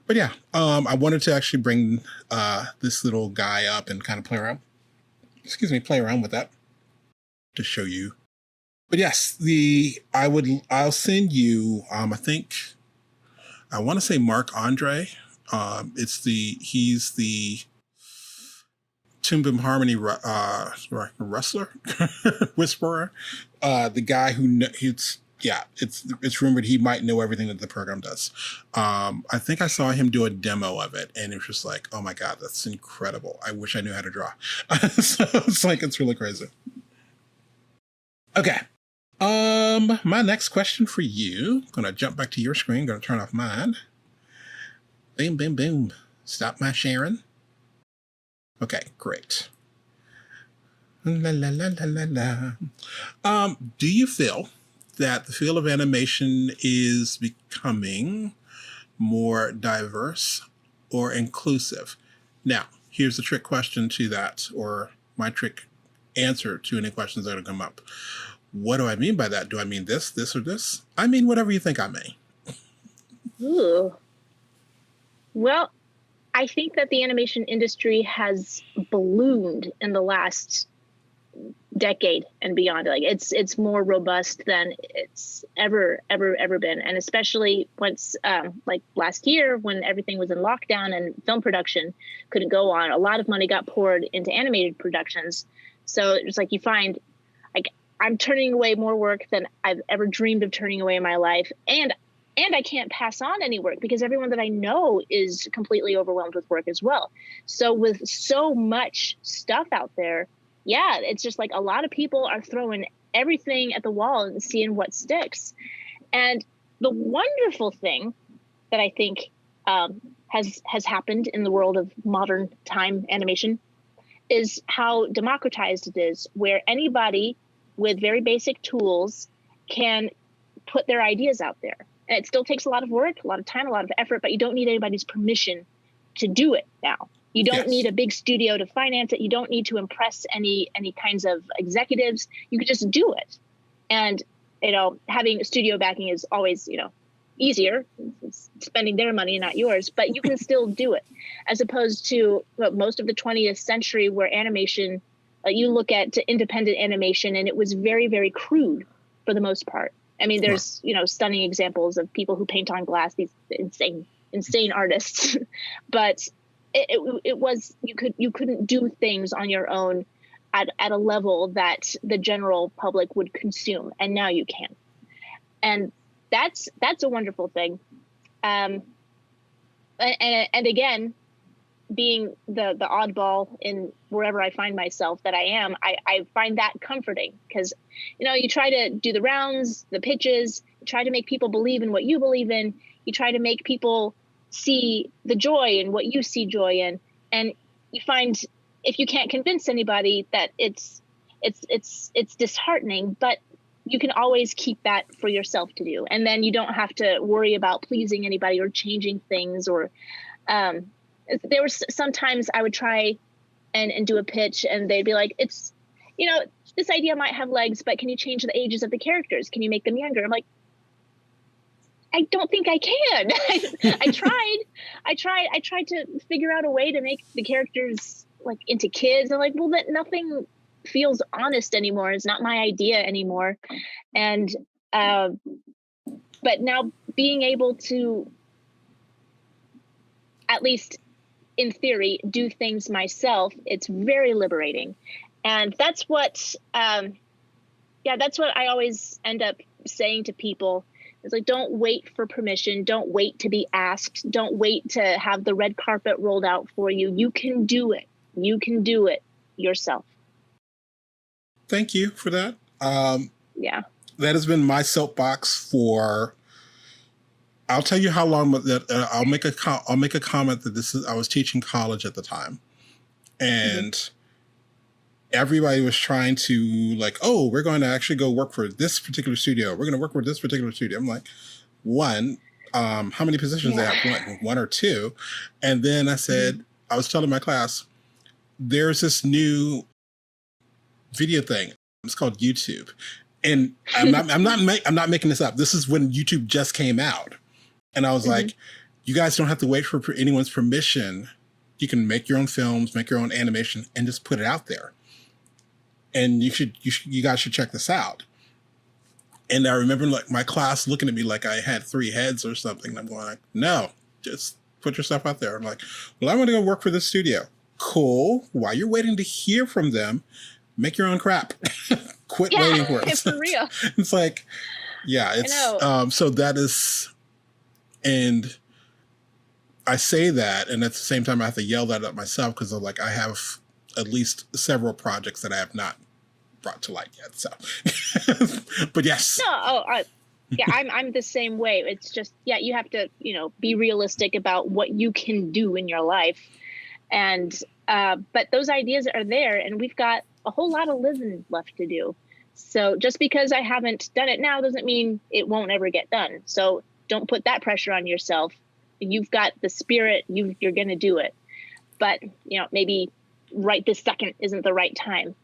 A: But yeah, I wanted to actually bring this little guy up and kind of play around with that to show you. But yes, I'll send you, I think, I want to say Mark Andre. He's the Toon Harmony wrestler, whisperer, the guy who it's rumored he might know everything that the program does. I think I saw him do a demo of it, and it was just like, oh my God, that's incredible. I wish I knew how to draw. So it's really crazy. Okay. My next question for you, I'm gonna jump back to your screen, gonna turn off mine. Boom, boom, boom. Stop my sharing. Okay, great. La, la, la, la, la, la. Do you feel that the field of animation is becoming more diverse or inclusive? Now, here's the trick question to that, or my trick answer to any questions that will come up. What do I mean by that? Do I mean this, or this? I mean whatever you think I may.
B: Ooh. Well, I think that the animation industry has ballooned in the last decade and beyond. Like it's more robust than it's ever been. And especially once like last year when everything was in lockdown and film production couldn't go on, a lot of money got poured into animated productions. So it's like you find, like, I'm turning away more work than I've ever dreamed of turning away in my life. And I can't pass on any work because everyone that I know is completely overwhelmed with work as well. So with so much stuff out there, yeah, it's just like a lot of people are throwing everything at the wall and seeing what sticks. And the wonderful thing that I think has happened in the world of modern time animation is how democratized it is, where anybody with very basic tools can put their ideas out there. And it still takes a lot of work, a lot of time, a lot of effort, but you don't need anybody's permission to do it now. You don't need a big studio to finance it. You don't need to impress any kinds of executives. You could just do it. And, having studio backing is always, easier. It's spending their money, not yours, but you can still do it. As opposed to most of the 20th century where animation, you look at independent animation and it was very, very crude for the most part. I mean, there's, stunning examples of people who paint on glass, these insane artists, but it was, you couldn't do things on your own at a level that the general public would consume. And now you can. And that's a wonderful thing. And again, being the oddball in wherever I find myself that I am, I find that comforting because, you try to do the rounds, the pitches, you try to make people believe in what you believe in. You try to make people see the joy in what you see joy in. And you find if you can't convince anybody that it's disheartening, but you can always keep that for yourself to do. And then you don't have to worry about pleasing anybody or changing things or, there was sometimes I would try and do a pitch and they'd be like, it's, this idea might have legs, but can you change the ages of the characters? Can you make them younger? I'm like, I don't think I can. I tried to figure out a way to make the characters like into kids. I'm like, well, that nothing feels honest anymore. It's not my idea anymore. And, but now being able to, at least in theory, do things myself, it's very liberating. And that's what, that's what I always end up saying to people. It's like, don't wait for permission. Don't wait to be asked. Don't wait to have the red carpet rolled out for you. You can do it. You can do it yourself.
A: Thank you for that.
B: Yeah.
A: That has been my soapbox for, I'll tell you how long that I'll make a comment that I was teaching college at the time. And everybody was trying to like, oh, we're going to actually go work for this particular studio. We're going to work for this particular studio. I'm like, one, how many positions they have? One or two. And then I said, I was telling my class, there's this new video thing. It's called YouTube. And I'm not making this up. This is when YouTube just came out. And I was like, you guys don't have to wait for anyone's permission. You can make your own films, make your own animation, and just put it out there. And you guys should check this out. And I remember like my class looking at me like I had 3 heads or something. And I'm going like, no, just put yourself out there. I'm like, well, I'm going to go work for this studio. Cool. While you're waiting to hear from them, make your own crap. Quit waiting for it.
B: For real.
A: It's like, yeah, it's, so that is, and I say that, and at the same time I have to yell that at myself because like I have at least several projects that I have not brought to light yet. So, but yes.
B: No, I'm the same way. It's just, you have to, be realistic about what you can do in your life. And, but those ideas are there and we've got a whole lot of living left to do. So just because I haven't done it now doesn't mean it won't ever get done. So don't put that pressure on yourself. You've got the spirit, you're going to do it. But, maybe right this second isn't the right time.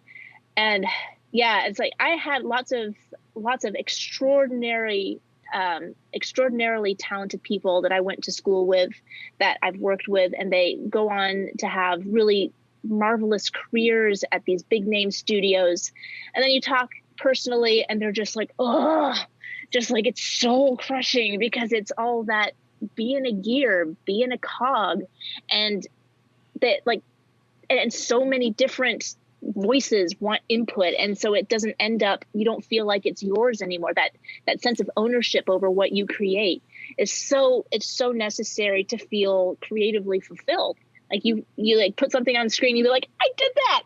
B: And it's like I had lots of extraordinarily talented people that I went to school with, that I've worked with, and they go on to have really marvelous careers at these big name studios. And then you talk personally and they're just like, oh, just like it's soul crushing because it's all that being a gear, being a cog, and that like, and so many different voices want input. And so it doesn't end up, you don't feel like it's yours anymore. That sense of ownership over what you create is it's so necessary to feel creatively fulfilled. Like you like put something on the screen, you be like, I did that,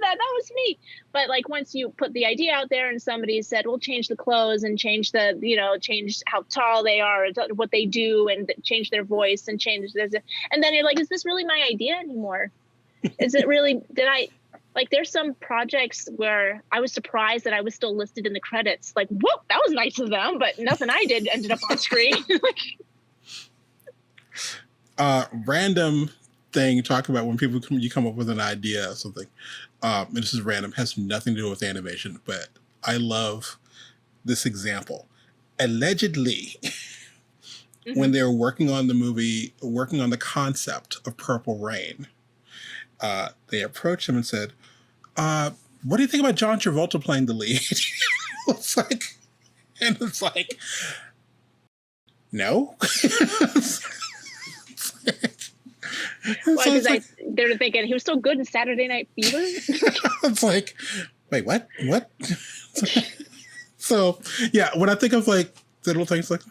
B: that was me. But like once you put the idea out there and somebody said, well, change the clothes and change change how tall they are, what they do, and change their voice and change this, and then you're like, is this really my idea anymore? Is it really, there's some projects where I was surprised that I was still listed in the credits. Like, whoa, that was nice of them, but nothing I did ended up on screen.
A: Random thing, talk about when you come up with an idea or something. And this is random, has nothing to do with animation, but I love this example. Allegedly, when they were working on the concept of Purple Rain, they approached him and said, what do you think about John Travolta playing the lead? It's like, no.
B: They're thinking he was so good in Saturday Night Fever.
A: It's like, wait, what? So yeah, when I think of like little things like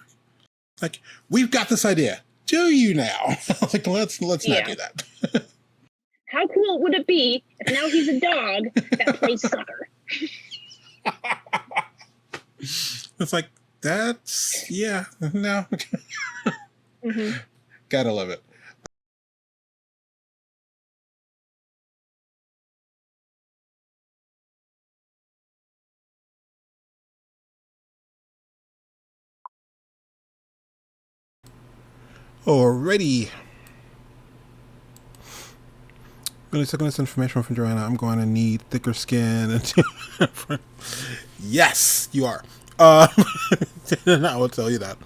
A: we've got this idea. Do you now? Like let's not do that.
B: How cool would it be if now he's a dog that plays soccer?
A: It's like that's no. Gotta love it. Alrighty. I'm going to take this information from Joanna. I'm going to need thicker skin. Yes, you are. I will tell you that.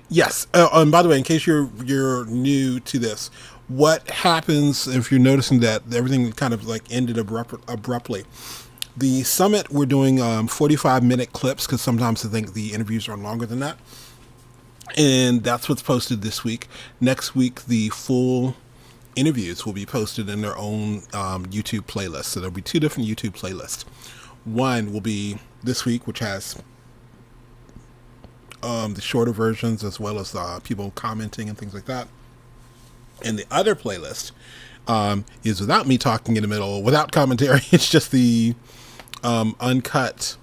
A: Yes. And by the way, in case you're new to this, what happens if you're noticing that everything kind of like ended abruptly? The summit, we're doing 45-minute clips because sometimes I think the interviews are longer than that, and that's what's posted this week. Next week, the full interviews will be posted in their own YouTube playlist. So there'll be two different YouTube playlists. One will be this week, which has the shorter versions as well as people commenting and things like that. And the other playlist is without me talking in the middle, without commentary. It's just the uncut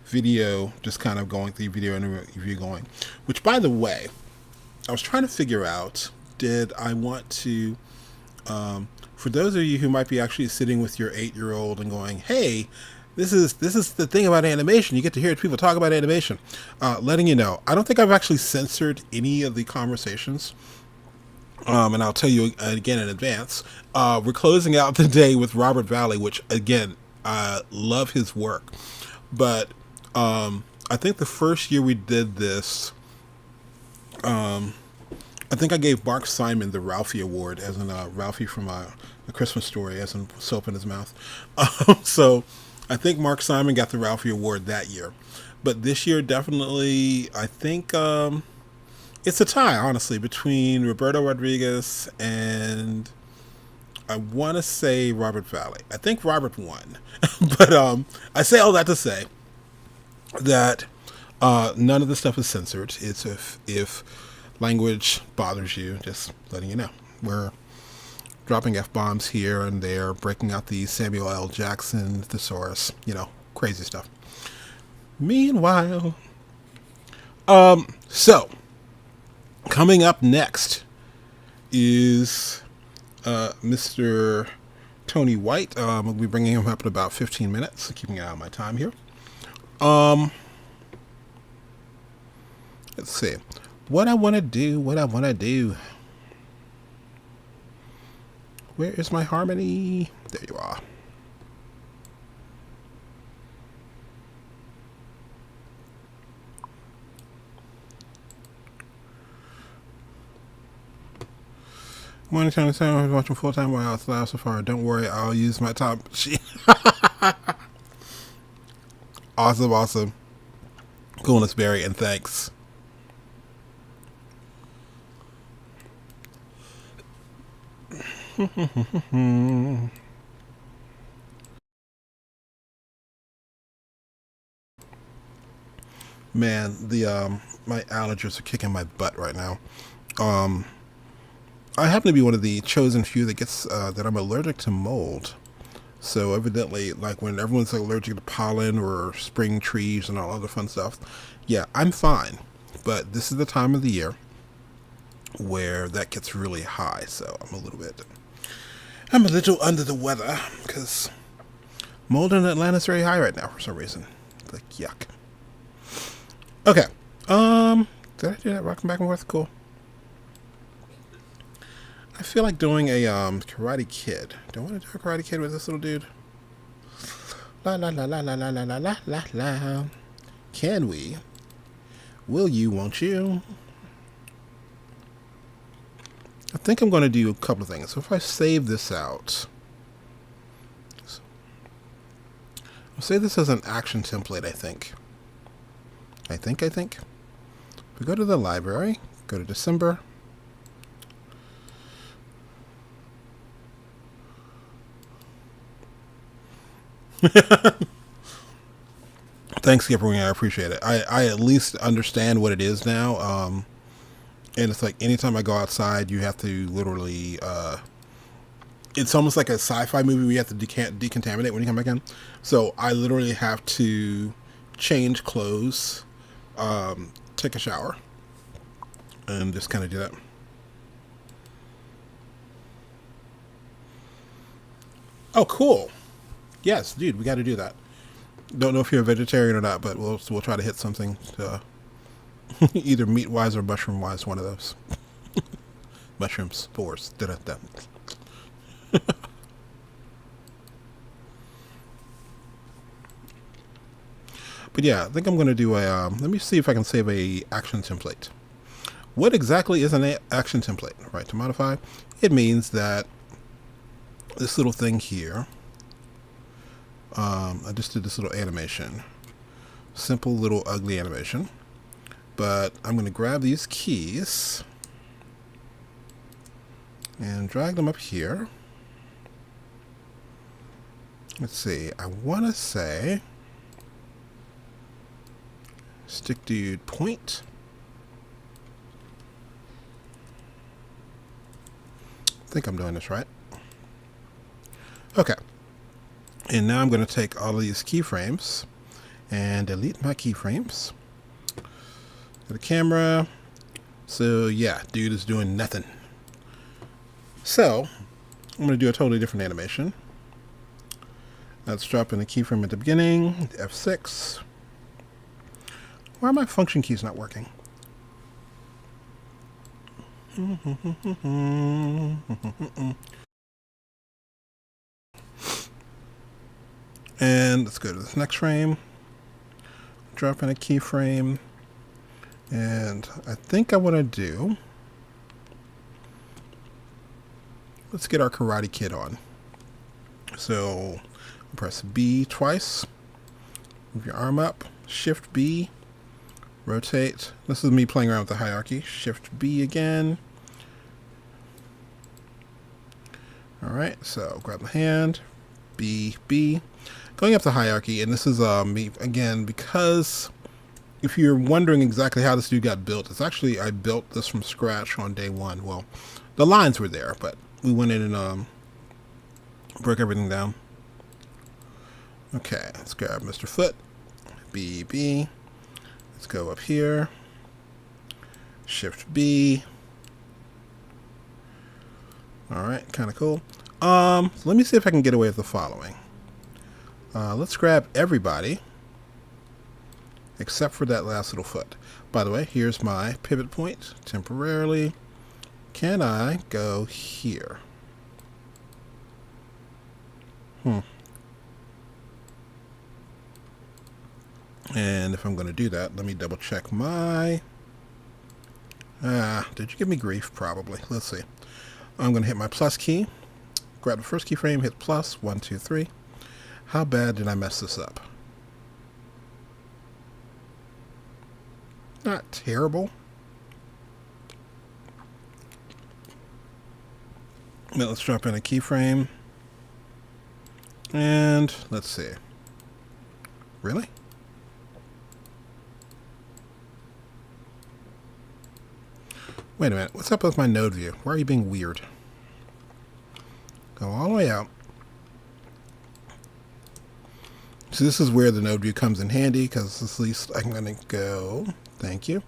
A: video, just kind of going through video interview going. Which, by the way, I was trying to figure out, did I want to, for those of you who might be actually sitting with your 8-year-old and going, hey, this is the thing about animation. You get to hear people talk about animation. Letting you know, I don't think I've actually censored any of the conversations. And I'll tell you again in advance. We're closing out the day with Robert Valley, which again, I love his work. But I think the first year we did this, I think I gave Mark Simon the Ralphie Award, as in Ralphie from A Christmas Story, as in soap in his mouth. So I think Mark Simon got the Ralphie Award that year. But this year, definitely, I think it's a tie, honestly, between Roberto Rodriguez and I want to say Robert Valley. I think Robert won. But I say all that to say that none of the stuff is censored. It's if language bothers you, just letting you know. We're dropping F-bombs here and there, breaking out the Samuel L. Jackson thesaurus, crazy stuff. Meanwhile, so coming up next is Mr. Tony White. We'll be bringing him up in about 15 minutes, keeping an eye on my time here. Let's see. What I want to do. Where is my harmony? There you are. Morning time to time. I was watching full time while it's live so far. Don't worry, I'll use my top sheet. Awesome. Coolness Barry, and thanks. Man, the my allergies are kicking my butt right now. I happen to be one of the chosen few that gets that I'm allergic to mold. So evidently, like when everyone's allergic to pollen or spring trees and all other fun stuff, yeah, I'm fine. But this is the time of the year where that gets really high. So I'm a little under the weather because mold in Atlanta is very high right now for some reason. Like, yuck. Okay. Did I do that rocking back and forth? Cool. I feel like doing a Karate Kid. Do I want to do a Karate Kid with this little dude? La la la la la la la la la la la. Can we? Will you? Won't you? I think I'm going to do a couple of things. So if I save this out, I'll save this as an action template. I think. We go to the library. Go to December. Thanks, Skipper. I appreciate it. I at least understand what it is now. And it's like anytime I go outside, you have to literally. It's almost like a sci-fi movie where you have to decontaminate when you come back in. So I literally have to change clothes, take a shower, and just kind of do that. Oh, cool. Yes, dude, we got to do that. Don't know if you're a vegetarian or not, but we'll try to hit something either meat wise or mushroom wise. One of those mushroom spores. Da-da-da. But yeah, I think I'm going to do a, let me see if I can save a action template. What exactly is an action template? Right, to modify, it means that this little thing here, I just did this little animation. Simple little ugly animation. But I'm going to grab these keys and drag them up here. Let's see, I want to say stick dude point. I think I'm doing this right. Okay. And now I'm going to take all of these keyframes and delete my keyframes. The camera. So yeah, dude is doing nothing. So I'm going to do a totally different animation. Let's drop in a keyframe at the beginning, F6. Why are my function keys not working? And let's go to this next frame. Drop in a keyframe. And I think I want to do, let's get our Karate Kid on. So press B twice, move your arm up, Shift B, rotate. This is me playing around with the hierarchy. Shift B again. Alright, so grab the hand, B, B. Going up the hierarchy, and this is me again, because if you're wondering exactly how this dude got built, it's actually, I built this from scratch on day one. Well, the lines were there, but we went in and broke everything down. Okay, let's grab Mr. Foot, B, B. Let's go up here, Shift B. Alright, kind of cool. Let me see if I can get away with the following. Let's grab everybody except for that last little foot. By the way, here's my pivot point temporarily. Can I go here? And if I'm going to do that, let me double check my... did you give me grief? Probably. Let's see. I'm going to hit my plus key. Grab the first keyframe, hit plus. 1, 2, 3. How bad did I mess this up? Not terrible. Now let's drop in a keyframe. And let's see. Really? Wait a minute. What's up with my node view? Why are you being weird? Go all the way out. So this is where the node view comes in handy, because at least I'm going to go. Thank you.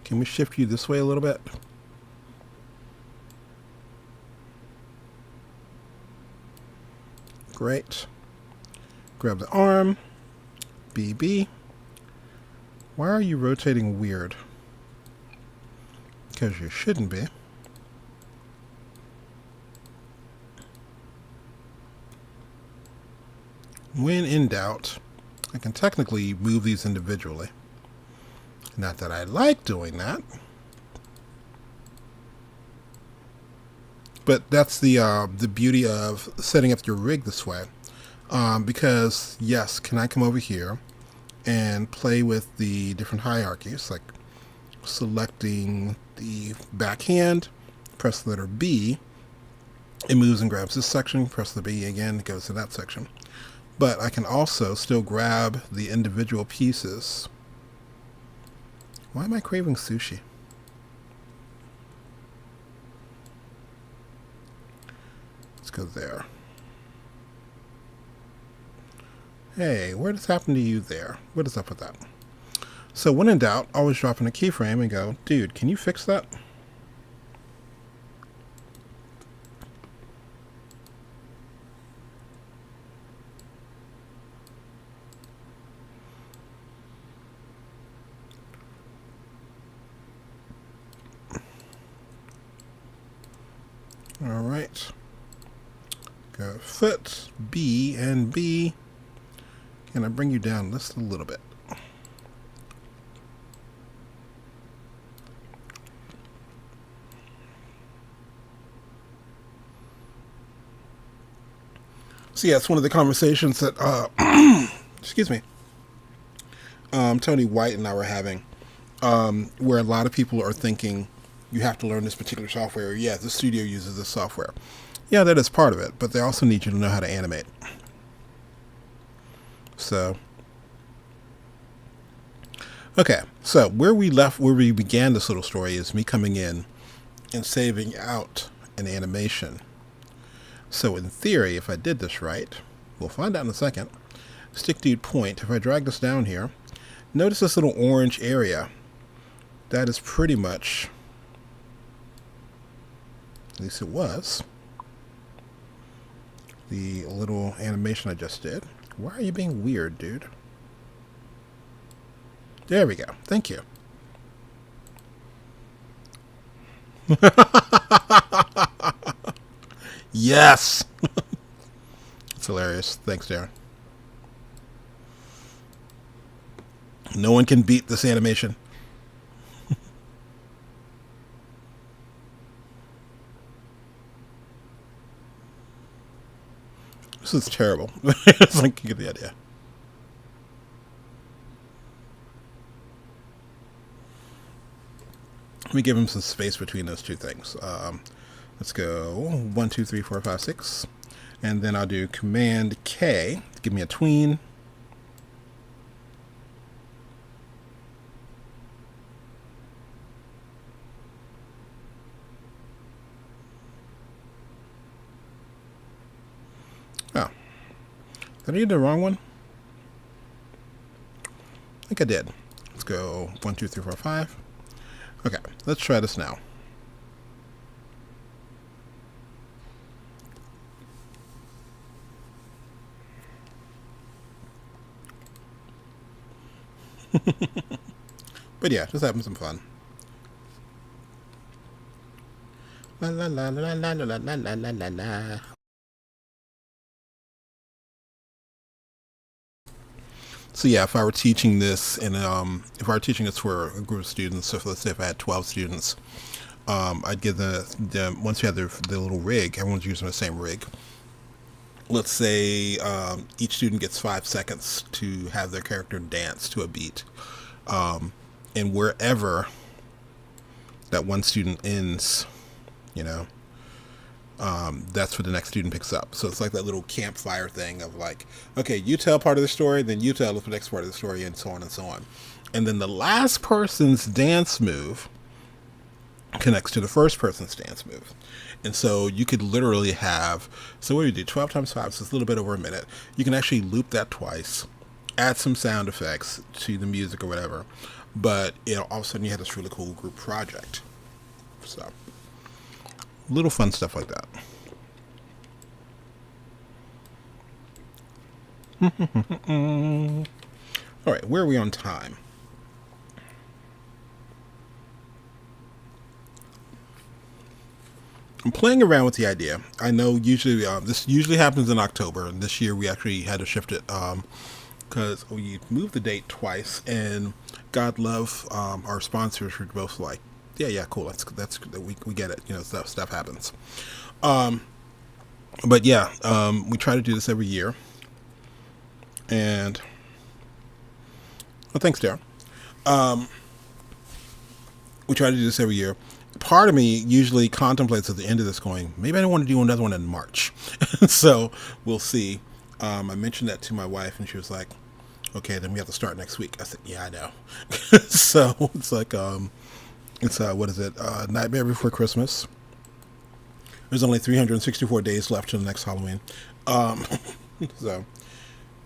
A: Can we shift you this way a little bit? Great. Grab the arm. BB. Why are you rotating weird? Because you shouldn't be. When in doubt, I can technically move these individually. Not that I like doing that. But that's the beauty of setting up your rig this way. Because, yes, can I come over here and play with the different hierarchies, like selecting the backhand, press the letter B, it moves and grabs this section, press the B again, it goes to that section. But I can also still grab the individual pieces. Why am I craving sushi? Let's go there. Hey, what has happened to you there? What is up with that? So when in doubt, always drop in a keyframe and go, dude, can you fix that? All right. Go foot, B and B. Can I bring you down just a little bit? So yeah, it's one of the conversations that, excuse me, Tony White and I were having, where a lot of people are thinking you have to learn this particular software. Yeah, the studio uses this software. Yeah, that is part of it, but they also need you to know how to animate. So, okay, so where we began this little story is me coming in and saving out an animation. So in theory, if I did this right, we'll find out in a second. Stick dude point, if I drag this down here, notice this little orange area. That is pretty much, at least it was, the little animation I just did. Why are you being weird, dude? There we go. Thank you. Yes! It's hilarious. Thanks, Darren. No one can beat this animation. This is terrible. It's like, you get the idea. Let me give him some space between those two things. Let's go 1, 2, 3, 4, 5, 6. And then I'll do Command K to give me a tween. Oh. Did I do the wrong one? I think I did. Let's go 1, 2, 3, 4, 5. Okay, let's try this now. But yeah, just having some fun. La la la la la la la la la la la. So yeah, if I were teaching this, and if I were teaching this for a group of students, so let's say if I had 12 students, I'd give the once you have the little rig, everyone's using the same rig. Let's say each student gets 5 seconds to have their character dance to a beat, and wherever that one student ends, you know, that's what the next student picks up. So it's like that little campfire thing of like, okay, you tell part of the story, then you tell the next part of the story, and so on and so on. And then the last person's dance move connects to the first person's dance move. And so you could literally have, so what do you do? 12 times 5, so it's a little bit over a minute. You can actually loop that twice, add some sound effects to the music or whatever. But, you know, all of a sudden you have this really cool group project. So, little fun stuff like that. All right, where are we on time? I'm playing around with the idea. I know usually this usually happens in October, and this year we actually had to shift it because we moved the date twice. And God love our sponsors were both like, yeah, cool. That's we get it. You know, stuff happens. But yeah, we try to do this every year. And well, thanks, Darren. We try to do this every year. Part of me usually contemplates at the end of this going, maybe I don't want to do another one in March. So we'll see. I mentioned that to my wife and she was like, okay, then we have to start next week. I said, yeah, I know. So it's like, it's, what is it? Nightmare Before Christmas. There's only 364 days left to the next Halloween. So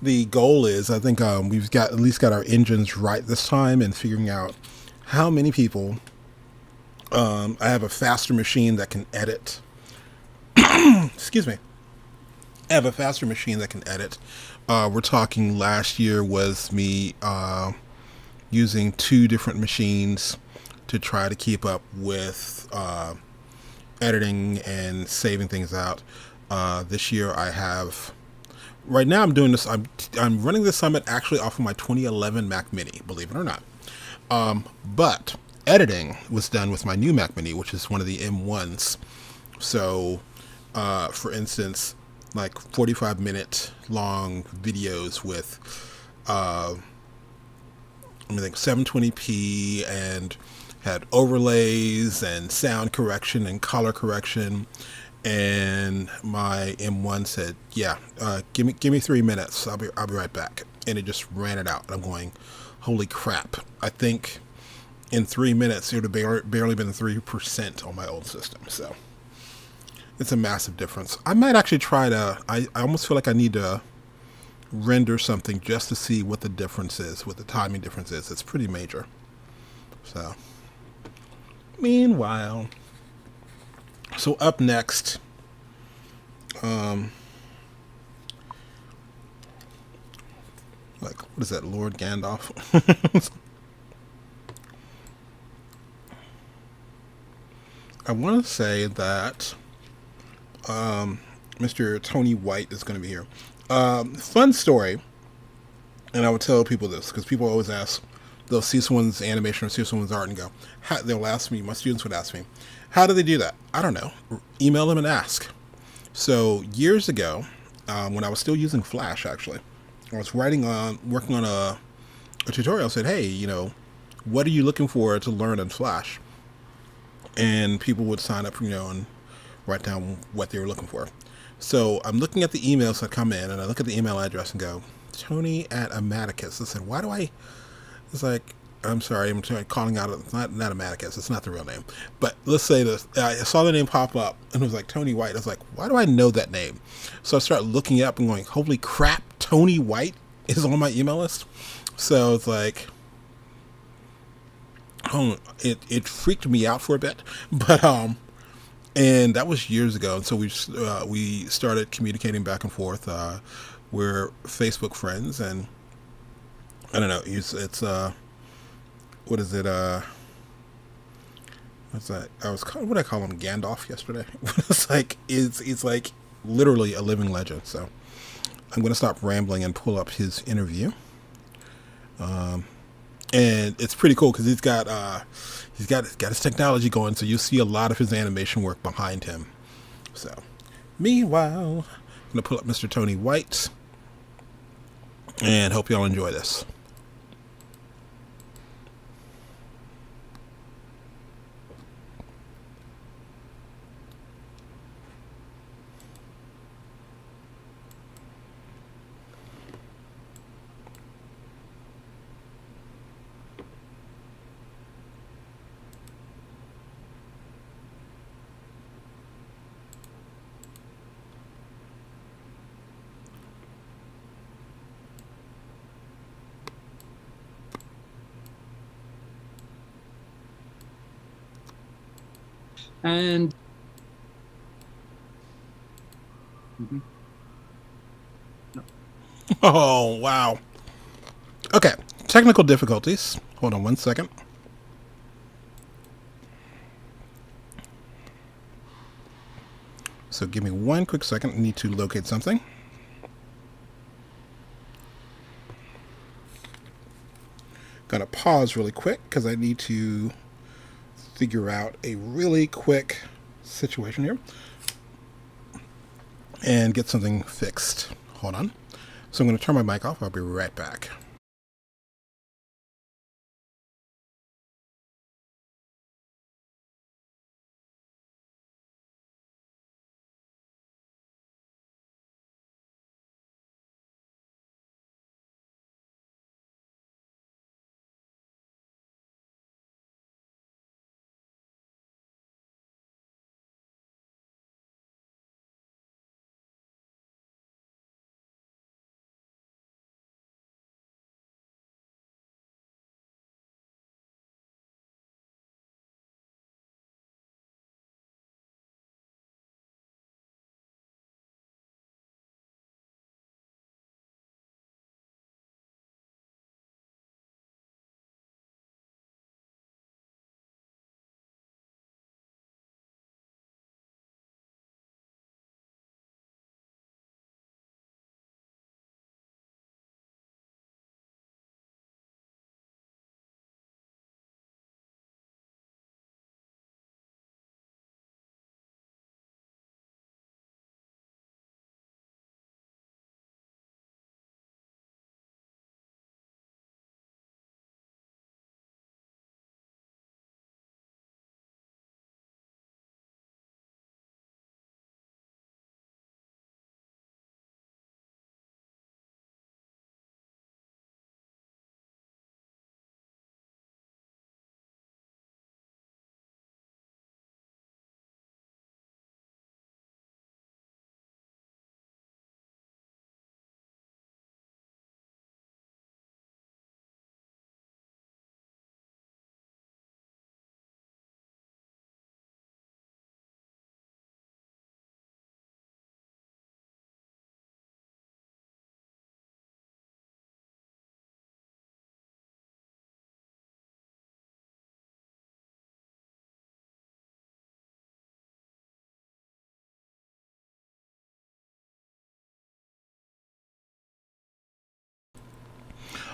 A: the goal is, I think, we've got at least got our engines right this time and figuring out how many people. I have a faster machine that can edit. Excuse me. I have a faster machine that can edit. We're talking last year was me using 2 different machines to try to keep up with editing and saving things out. This year I have. Right now I'm doing this. I'm running the summit actually off of my 2011 Mac Mini, believe it or not. But editing was done with my new Mac Mini, which is one of the M1s. So, for instance, like 45-minute long videos with, I think 720p, and had overlays and sound correction and color correction. And my M1 said, "Yeah, give me 3 minutes. I'll be right back." And it just ran it out. And I'm going, "Holy crap!" I think in 3 minutes it would have barely been 3% on my old system. So it's a massive difference. I might actually try to. I almost feel like I need to render something just to see what the difference is, what the timing difference is. It's pretty major. So, meanwhile, so up next, like, what is that, Lord Gandalf? I want to say that Mr. Tony White is going to be here. Fun story, and I would tell people this because people always ask, they'll see someone's animation or see someone's art and go, they'll ask me, my students would ask me, how do they do that? I don't know. Email them and ask. So years ago, when I was still using Flash, actually, I was working on a tutorial. Said, hey, what are you looking for to learn in Flash? And people would sign up, and write down what they were looking for. So I'm looking at the emails that come in, and I look at the email address and go, Tony at Amaticus. I said, why do I? It's like, I'm sorry, I'm calling out. It's not Amaticus. It's not the real name. But let's say this. I saw the name pop up, and it was like Tony White. I was like, why do I know that name? So I start looking up and going, holy crap, Tony White is on my email list. So it's like, it freaked me out for a bit, but and that was years ago. And so we started communicating back and forth. We're Facebook friends, and I don't know. It's what is it? What's that? What I call him, Gandalf yesterday. It's like literally a living legend. So I'm going to stop rambling and pull up his interview. And it's pretty cool because he's got his technology going, so you see a lot of his animation work behind him. So, meanwhile, I'm gonna pull up Mr. Tony White, and hope y'all enjoy this.
C: And no.
A: Oh wow. Okay, technical difficulties. Hold on one second. So give me one quick second. I need to locate something. Gonna pause really quick because I need to figure out a really quick situation here and get something fixed. Hold on. So I'm going to turn my mic off. I'll be right back.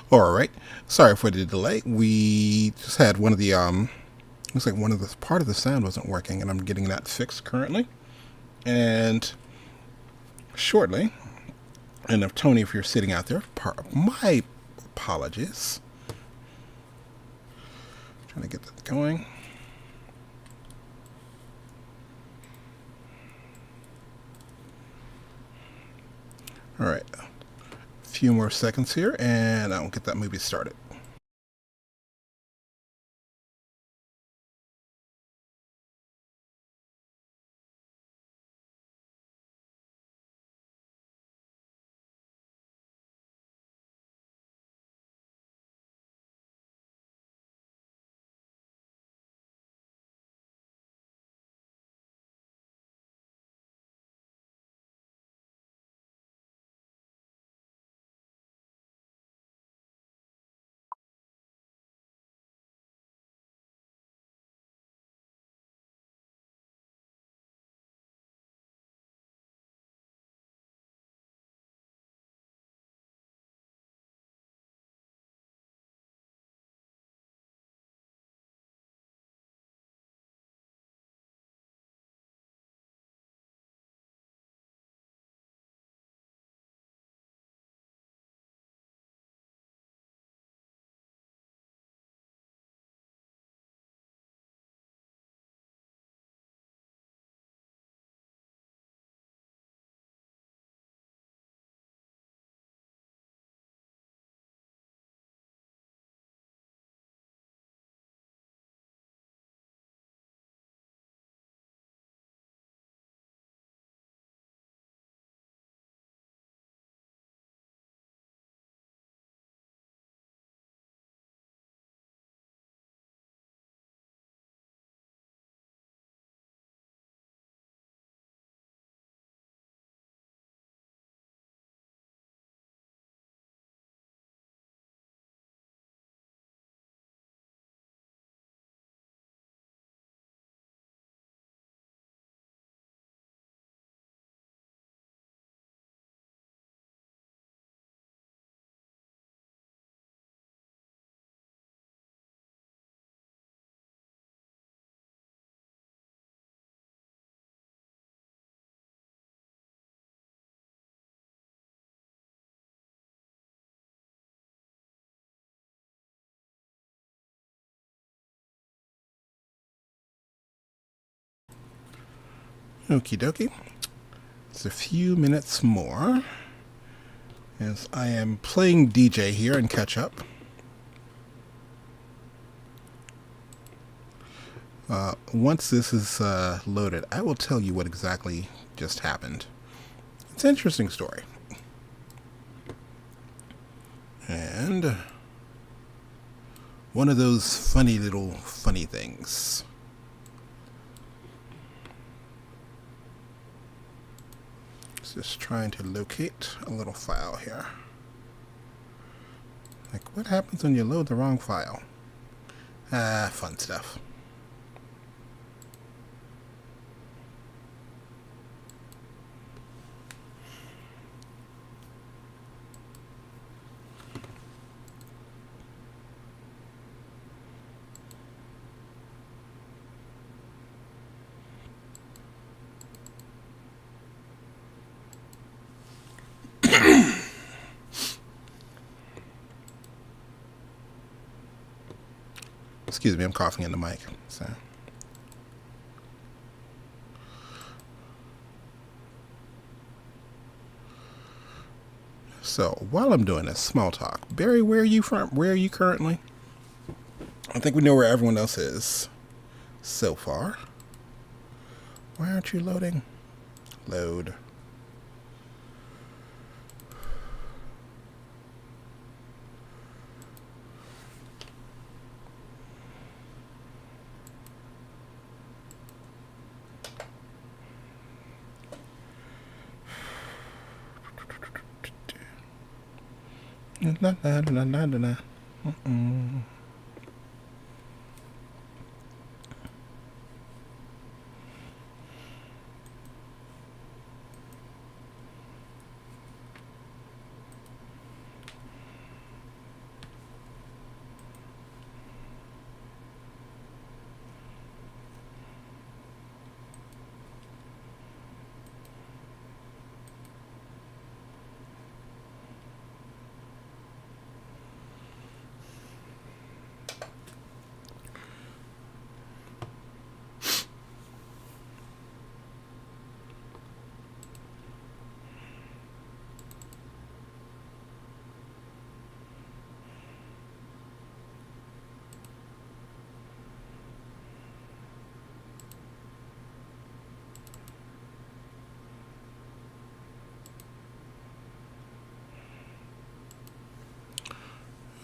A: All right. Sorry for the delay. We just had one of the looks like one of the part of the sound wasn't working, and I'm getting that fixed currently. And shortly, and if Tony, if you're sitting out there, my apologies. Trying to get that going. All right. A few more seconds here, and I'll get that movie started. Okie dokie. It's a few minutes more as I am playing DJ here and catch up. Once this is loaded, I will tell you what exactly just happened. It's an interesting story. And one of those funny little funny things. Just trying to locate a little file here. Like, what happens when you load the wrong file? Fun stuff. Excuse me, I'm coughing in the mic. So while I'm doing this small talk, Barry, where are you from? Where are you currently? I think we know where everyone else is so far. Why aren't you loading? Load. La, la, la, la, la, la.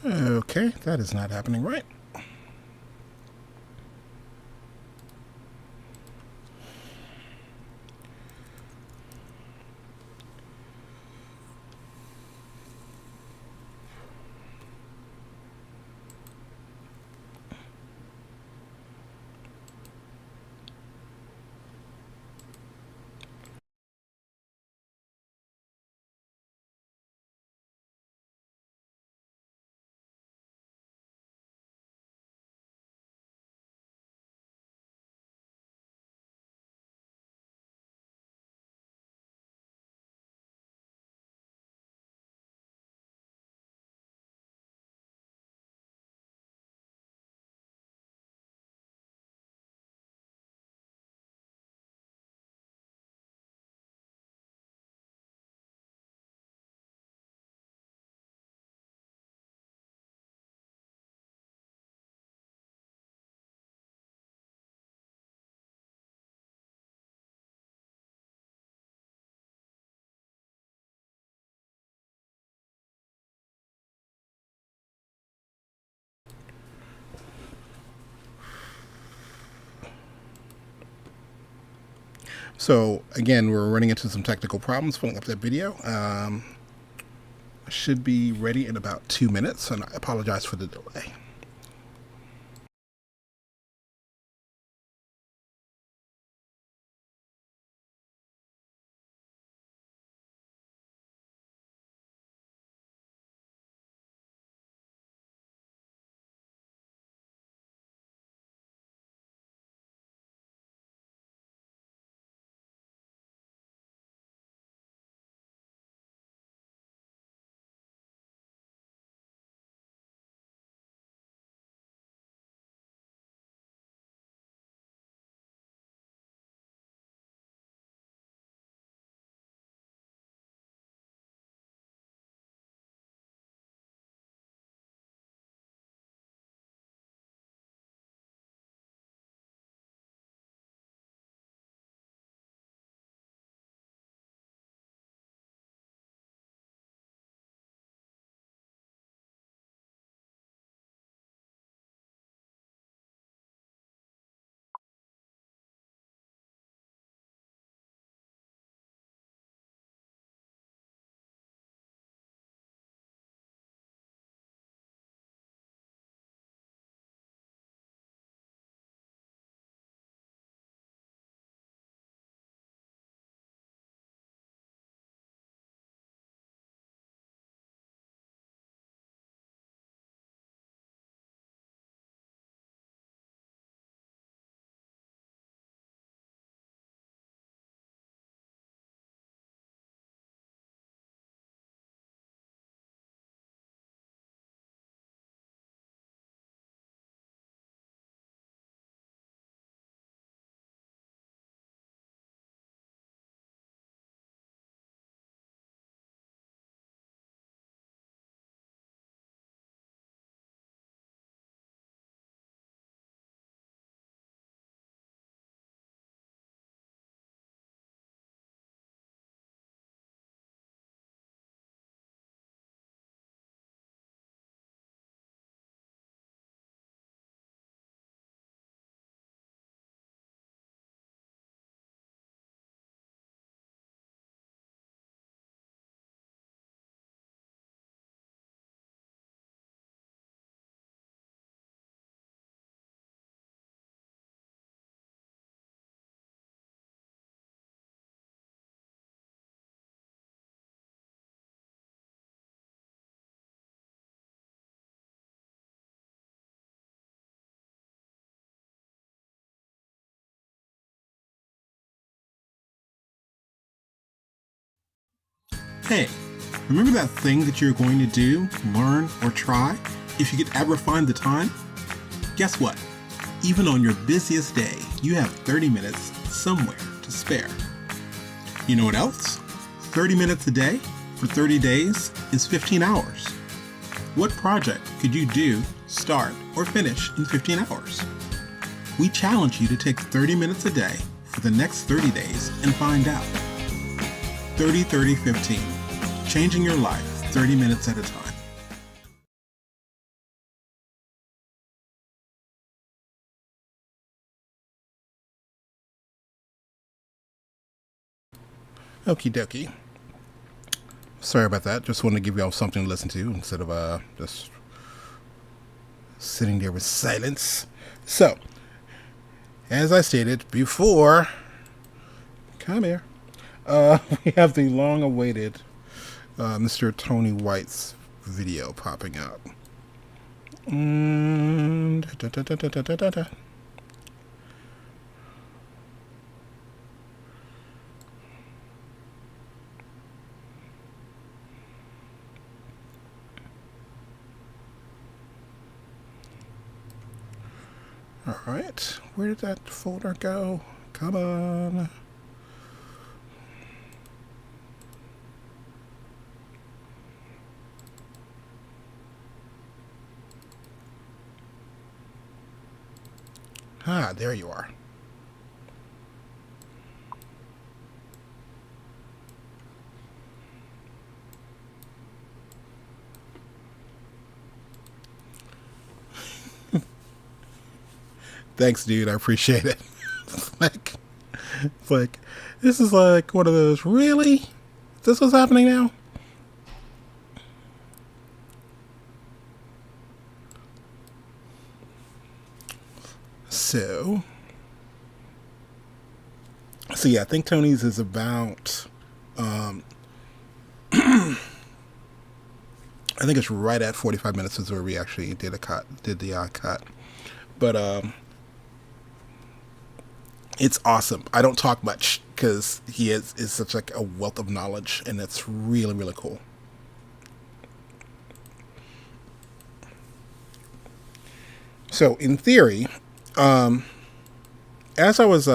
A: Okay, that is not happening right. So again, we're running into some technical problems pulling up that video. Should be ready in about 2 minutes, and I apologize for the delay. Hey, remember that thing that you're going to do, learn, or try if you could ever find the time? Guess what? Even on your busiest day, you have 30 minutes somewhere to spare. You know what else? 30 minutes a day for 30 days is 15 hours. What project could you do, start, or finish in 15 hours? We challenge you to take 30 minutes a day for the next 30 days and find out. 30-30-15. Changing your life 30 minutes at a time. Okie dokie. Sorry about that. Just wanted to give y'all something to listen to instead of just sitting there with silence. So, as I stated before, come here. We have the long-awaited Mr. Tony White's video popping up. Da, da, da, da, da, da, da. All right, where did that folder go? Come on. Ah, there you are. Thanks, dude. I appreciate it. It's like, this is like one of those, really? This was happening now? So yeah, I think Tony's is about, I think it's right at 45 minutes is where we actually did the cut. But it's awesome. I don't talk much because he is such like a wealth of knowledge, and it's really, really cool. So in theory, as I was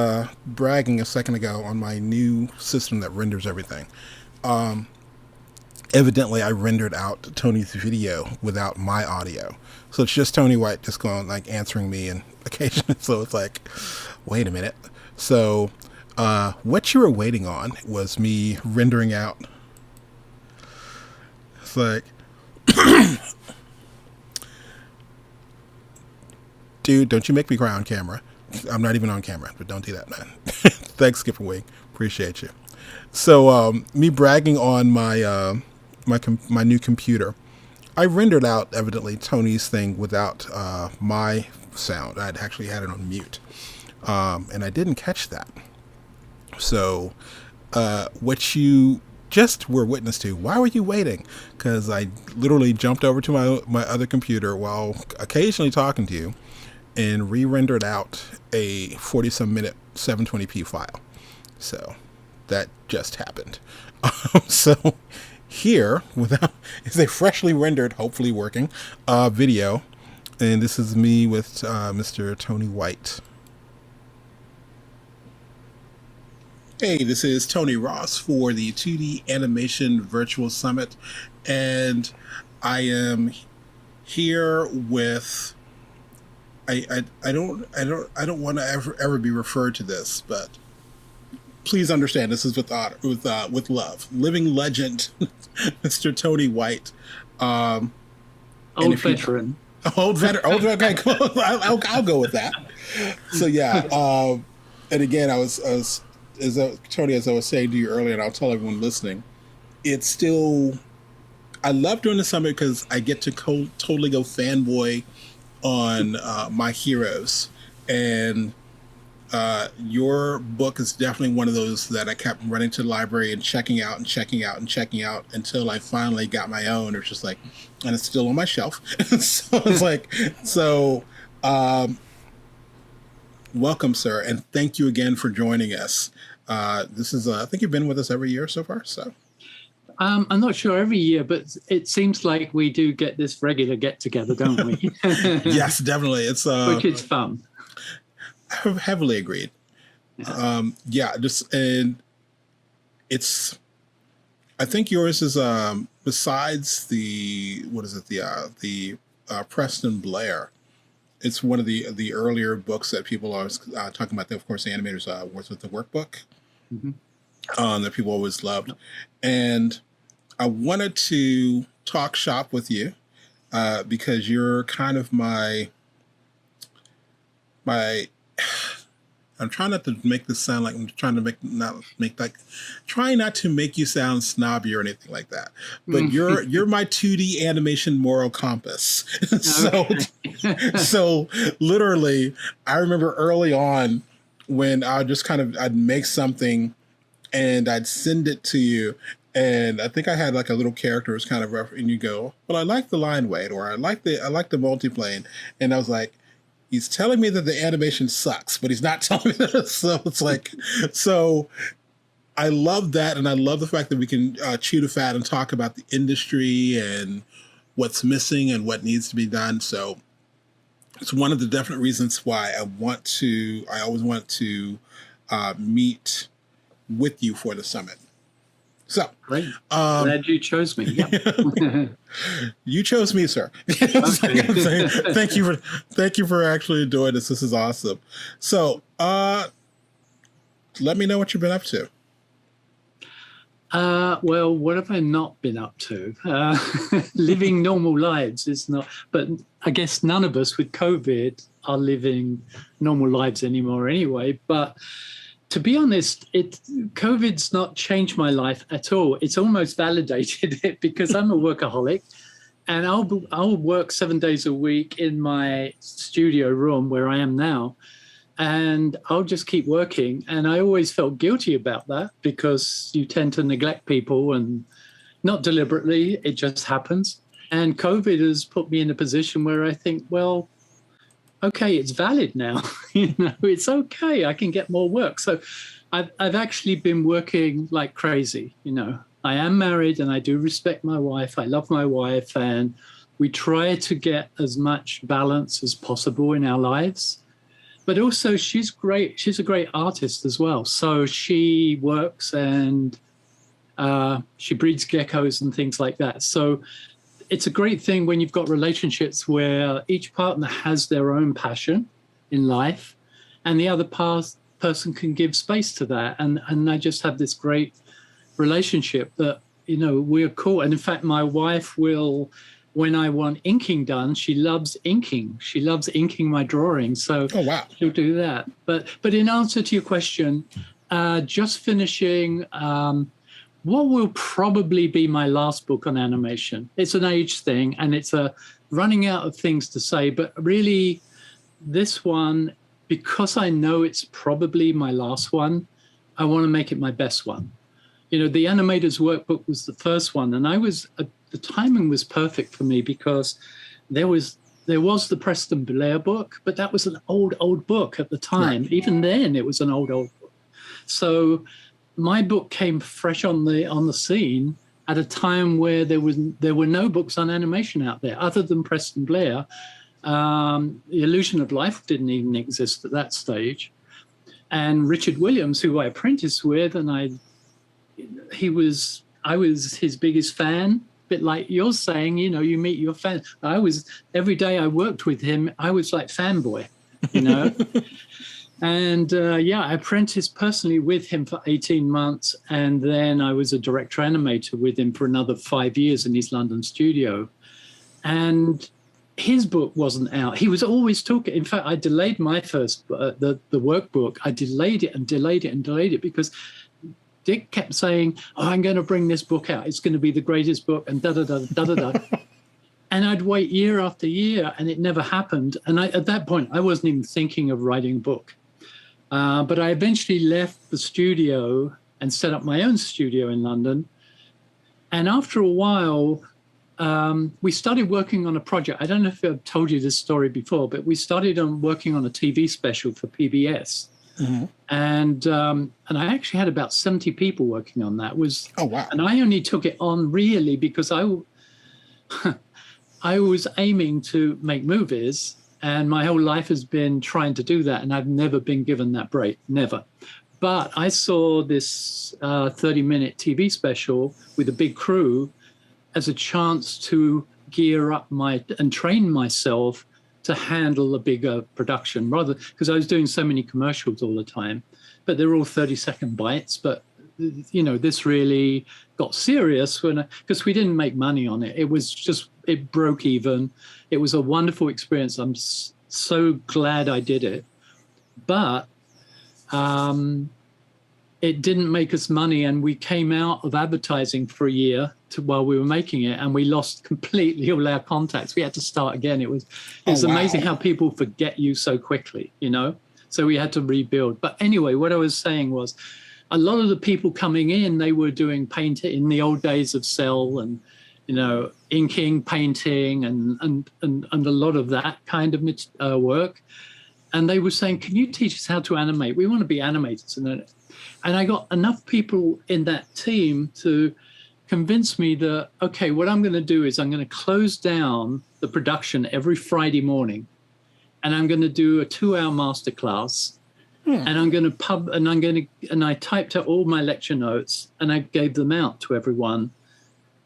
A: bragging a second ago on my new system that renders everything, evidently I rendered out Tony's video without my audio. So it's just Tony White just going like answering me and occasionally. So it's like, wait a minute. So what you were waiting on was me rendering out. It's like, dude, don't you make me cry on camera. I'm not even on camera, but don't do that, man. Thanks, Skipper Wing. Appreciate you. So me bragging on my my new computer, I rendered out evidently Tony's thing without my sound. I'd actually had it on mute, and I didn't catch that. So what you just were witness to, why were you waiting? Because I literally jumped over to my other computer while occasionally talking to you and re-rendered out a 40-some minute 720p file. So that just happened. So here is a freshly rendered, hopefully working, video. And this is me with Mr. Tony White. Hey, this is Tony Ross for the 2D Animation Virtual Summit. And I am here with... I don't want to ever be referred to this, but please understand this is with love. Living legend, Mr. Tony White,
C: old veteran.
A: Old veteran. Okay, cool. I'll go with that. So yeah, and again, I was Tony, as I was saying to you earlier, and I'll tell everyone listening, it's still, I love doing the summit because I get to totally go fanboy on my heroes, and your book is definitely one of those that I kept running to the library and checking out until I finally got my own. It's just like, and it's still on my shelf. So it's like, welcome, sir, and thank you again for joining us. This is I think you've been with us every year so far. So
C: I'm not sure every year, but it seems like we do get this regular get together, don't we?
A: Yes, definitely. It's
C: which is fun.
A: Heavily agreed. Yeah, and it's, I think yours is besides the, what is it, the Preston Blair. It's one of the earlier books that people are talking about. Of course, the Animator's works with the Workbook, that people always loved, and I wanted to talk shop with you because you're kind of my I'm trying not to make this sound like I'm trying to trying not to make you sound snobby or anything like that. But you're my 2D animation moral compass. So literally, I remember early on when I'd make something and I'd send it to you. And I think I had like a little character was kind of rough, and you go, well, I like the line weight, or I like the multiplane. And I was like, he's telling me that the animation sucks, but he's not telling me that. So it's like, so I love that. And I love the fact that we can chew the fat and talk about the industry and what's missing and what needs to be done. So it's one of the definite reasons why I always want to meet with you for the summit. So
C: great. Glad you chose me. Yeah.
A: You chose me, sir.
C: Okay.
A: Thank you for actually doing this. This is awesome. So let me know what you've been up to.
C: Well, what have I not been up to? Living normal lives is not, but I guess none of us with COVID are living normal lives anymore anyway. But to be honest, COVID's not changed my life at all. It's almost validated it because I'm a workaholic, and I'll work 7 days a week in my studio room where I am now, and I'll just keep working. And I always felt guilty about that because you tend to neglect people, and not deliberately, it just happens. And COVID has put me in a position where I think, well, okay, it's valid now. It's okay. I can get more work. So I've actually been working like crazy. I am married and I do respect my wife. I love my wife, and we try to get as much balance as possible in our lives. But also she's great. She's a great artist as well. So she works and she breeds geckos and things like that. So it's a great thing when you've got relationships where each partner has their own passion in life, and the other person can give space to that. And I just have this great relationship that, we're cool. And in fact, my wife will, when I want inking done, she loves inking. She loves inking my drawings. So
A: oh, wow.
C: She'll do that. But in answer to your question, just finishing what will probably be my last book on animation. It's an age thing, and it's a running out of things to say, but really this one, because I know it's probably my last one, I want to make it my best one. The Animator's Workbook was the first one, and the timing was perfect for me because there was the Preston Blair book, but that was an old book at the time. Right. Even then it was an old book. So my book came fresh on the scene at a time where there were no books on animation out there other than Preston Blair. The Illusion of Life didn't even exist at that stage. And Richard Williams, who I apprenticed with, and I was his biggest fan, a bit like you're saying, you meet your fan. Every day I worked with him, I was like fanboy, And I apprenticed personally with him for 18 months. And then I was a director animator with him for another 5 years in his London studio. And his book wasn't out. He was always talking. In fact, I delayed my first, the workbook. I delayed it because Dick kept saying, I'm going to bring this book out. It's going to be the greatest book, and da-da-da. And I'd wait year after year, and it never happened. And at that point, I wasn't even thinking of writing a book. But I eventually left the studio and set up my own studio in London. And after a while, we started working on a project. I don't know if I've told you this story before, but we started working on a TV special for PBS. Mm-hmm. And I actually had about 70 people working on that. Oh, wow. And I only took it on really because I was aiming to make movies. And my whole life has been trying to do that. And I've never been given that break, never. But I saw this 30-minute TV special with a big crew as a chance to gear up and train myself to handle a bigger production, rather, because I was doing so many commercials all the time. But they're all 30-second bites. But, this really got serious because we didn't make money on it. It broke even. It was a wonderful experience. I'm so glad I did it. But it didn't make us money, and we came out of advertising for a year while we were making it, and we lost completely all our contacts. We had to start again. It was amazing how people forget you so quickly, you know? So we had to rebuild. But anyway, what I was saying was a lot of the people coming in, they were doing painting in the old days of cell and, you know, inking, painting, and a lot of that kind of work. And they were saying, can you teach us how to animate? We want to be animators. And I got enough people in that team to convince me that, okay, what I'm going to do is I'm going to close down the production every Friday morning, and I'm going to do a 2-hour masterclass. And I'm going to and I typed out all my lecture notes, and I gave them out to everyone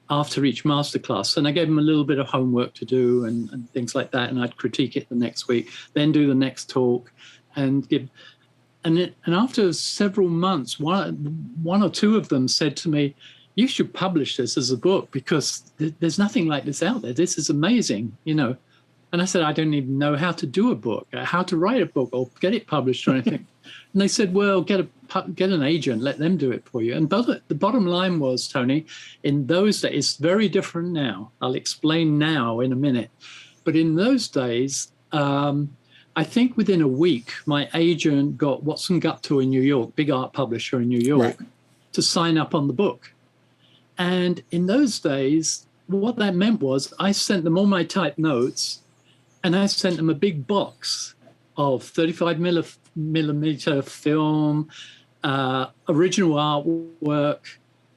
C: after each masterclass. And I gave them a little bit of homework to do and things like that. And I'd critique it the next week, then do the next talk, and give. And after several months, one or two of them said to me, you should publish this as a book, because there's nothing like this out there. This is amazing, you know. And I said, I don't even know how to do a book, how to write a book or get it published or anything. And they said, well, get an agent, let them do it for you. And the bottom line was, Tony, in those days, it's very different now. I'll explain now in a minute. But in those days, I think within a week, my agent got Watson Guptill in New York, big art publisher in New York, to sign up on the book. And in those days, what that meant was I sent them all my typed notes, and I sent them a big box of 35 millimeter film, original artwork,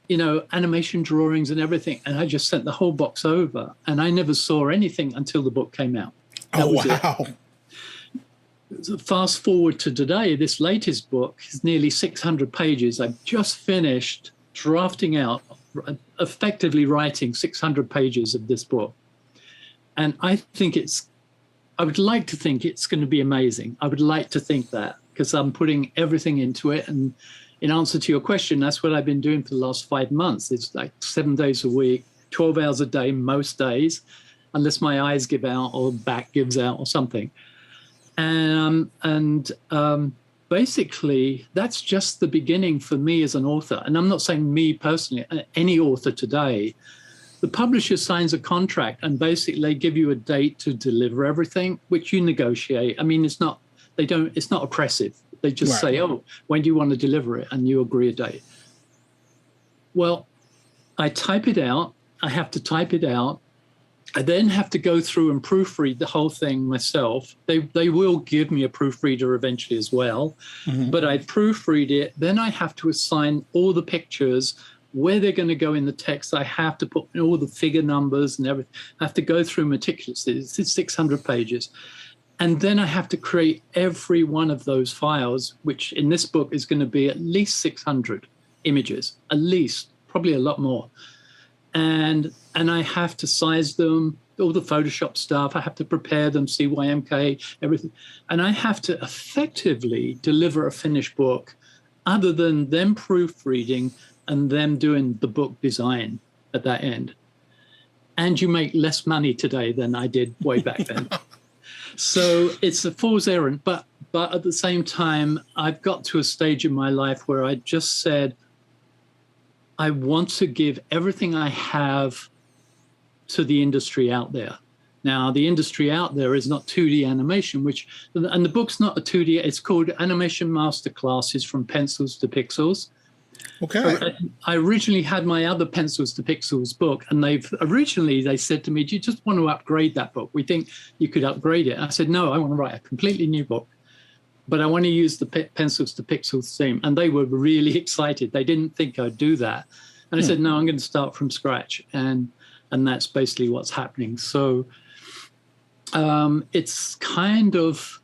C: you know, animation drawings and everything. And I just sent the whole box over, and I never saw anything until the book came out. That was it. Fast forward to today, this latest book is nearly 600 pages. I've just finished drafting out, effectively writing 600 pages of this book. And I would like to think it's going to be amazing. I would like to think that, because I'm putting everything into it. And in answer to your question, that's what I've been doing for the last 5 months. It's like 7 days a week, 12 hours a day, most days, unless my eyes give out or back gives out or something. And basically, that's just the beginning for me as an author. And I'm not saying me personally, any author today. The publisher signs a contract, and basically they give you a date to deliver everything, which you negotiate. I mean, it's not oppressive. They just say, oh, when do you want to deliver it? And you agree a date. Well, I type it out. I have to type it out. I then have to go through and proofread the whole thing myself. They will give me a proofreader eventually as well, but I proofread it. Then I have to assign all the pictures, where they're going to go in the text. I have to put all the figure numbers and everything. I have to go through meticulously. It's 600 pages. And then I have to create every one of those files, which in this book is going to be at least 600 images, at least, probably a lot more. And I have to size them, all the Photoshop stuff. I have to prepare them, CYMK, everything. And I have to effectively deliver a finished book, other than them proofreading and them doing the book design at that end. And you make less money today than I did way back then. So it's a fool's errand. But at the same time, I've got to a stage in my life where I just said, I want to give everything I have to the industry out there. Now, the industry out there is not 2D animation, and the book's not a 2D, it's called Animation Masterclasses from Pencils to Pixels.
A: Okay.
C: I originally had my other Pencils to Pixels book, and they said to me, do you just want to upgrade that book? We think you could upgrade it. I said, no, I want to write a completely new book, but I want to use the Pencils to Pixels theme. And they were really excited. They didn't think I'd do that. And I said, no, I'm going to start from scratch. And that's basically what's happening. So it's kind of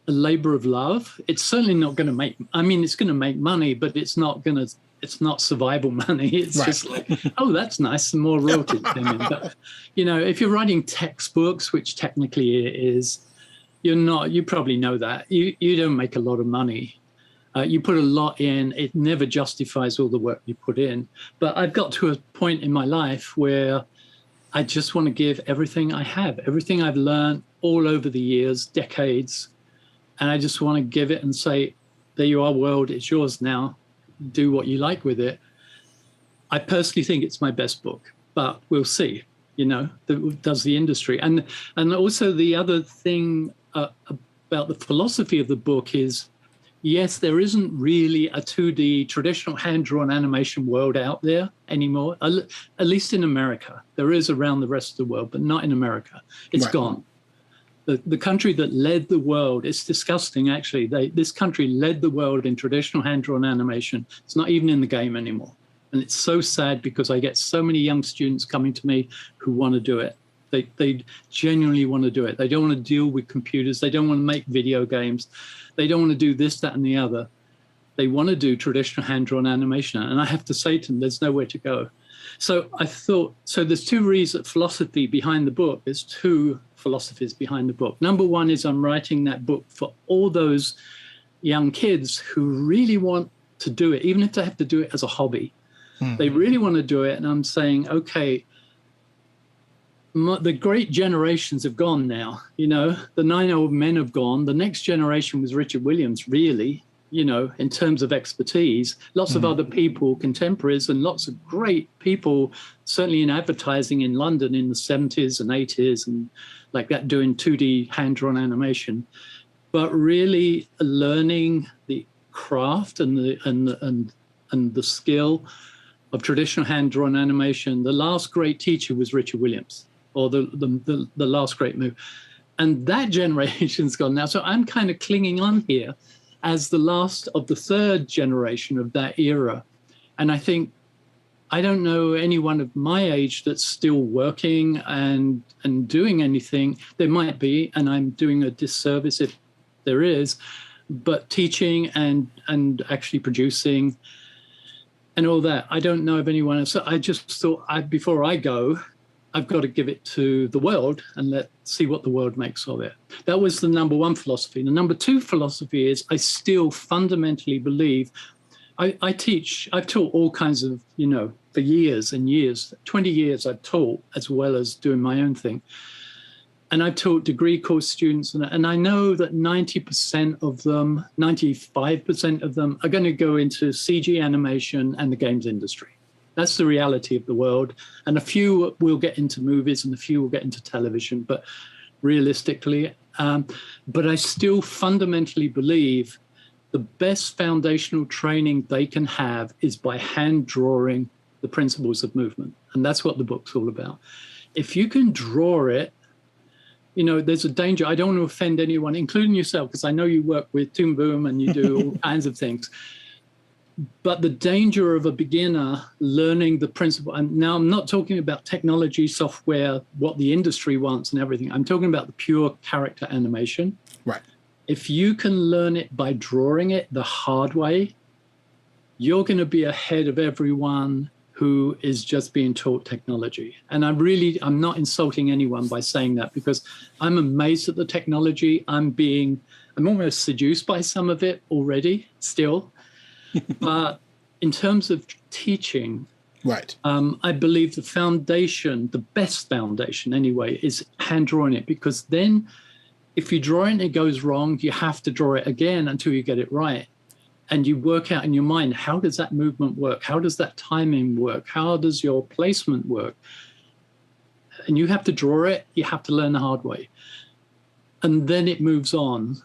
C: a labor of love. It's certainly not going to it's going to make money, but it's not survival money. It's just like, oh, that's nice, some more royalties. But, you know, if you're writing textbooks, which technically it is, you probably know that. You don't make a lot of money. You put a lot in, it never justifies all the work you put in. But I've got to a point in my life where I just want to give everything I have, everything I've learned all over the years, decades, and I just want to give it and say, there you are, world, it's yours now. Do what you like with it. I personally think it's my best book, but we'll see, does the industry. And also the other thing about the philosophy of the book is, yes, there isn't really a 2D traditional hand-drawn animation world out there anymore, at least in America. There is around the rest of the world, but not in America. It's gone. The country that led the world, it's disgusting actually, this country led the world in traditional hand-drawn animation. It's not even in the game anymore. And it's so sad because I get so many young students coming to me who want to do it. They genuinely want to do it. They don't want to deal with computers. They don't want to make video games. They don't want to do this, that, and the other. They want to do traditional hand-drawn animation. And I have to say to them, there's nowhere to go. So I thought, there's two reasons, philosophy behind the book. There's two philosophies behind the book. Number one is I'm writing that book for all those young kids who really want to do it, even if they have to do it as a hobby. They really want to do it. And I'm saying, okay, the great generations have gone now. The 9 old men have gone. The next generation was Richard Williams, really, in terms of expertise. Lots of other people, contemporaries, and lots of great people, certainly in advertising in London in the 70s and 80s and like that, doing 2D hand-drawn animation. But really learning the craft and the skill of traditional hand-drawn animation. The last great teacher was Richard Williams, or the last great move. And that generation's gone now. So I'm kind of clinging on here as the last of the third generation of that era. And I think, I don't know anyone of my age that's still working and doing anything. There might be, and I'm doing a disservice if there is, but teaching and actually producing and all that. I don't know of anyone else. So I just thought, before I go, I've got to give it to the world and let's see what the world makes of it. That was the number one philosophy. The number two philosophy is I still fundamentally believe, I've taught all kinds of, for years and years, 20 years I've taught as well as doing my own thing. And I've taught degree course students, and I know that 90% of them, 95% of them are going to go into CG animation and the games industry. That's the reality of the world. And a few will get into movies and a few will get into television, but realistically. But I still fundamentally believe the best foundational training they can have is by hand drawing the principles of movement. And that's what the book's all about. If you can draw it, there's a danger. I don't want to offend anyone, including yourself, because I know you work with Toon Boom and you do all kinds of things. But the danger of a beginner learning the principle, and now I'm not talking about technology, software, what the industry wants and everything. I'm talking about the pure character animation.
A: Right.
C: If you can learn it by drawing it the hard way, you're going to be ahead of everyone who is just being taught technology. And I'm not insulting anyone by saying that, because I'm amazed at the technology. I'm almost seduced by some of it already still. But in terms of teaching,
A: right,
C: I believe the foundation, the best foundation anyway, is hand drawing it, because then if you draw it and it goes wrong, you have to draw it again until you get it right. And you work out in your mind, how does that movement work? How does that timing work? How does your placement work? And you have to draw it. You have to learn the hard way. And then it moves on.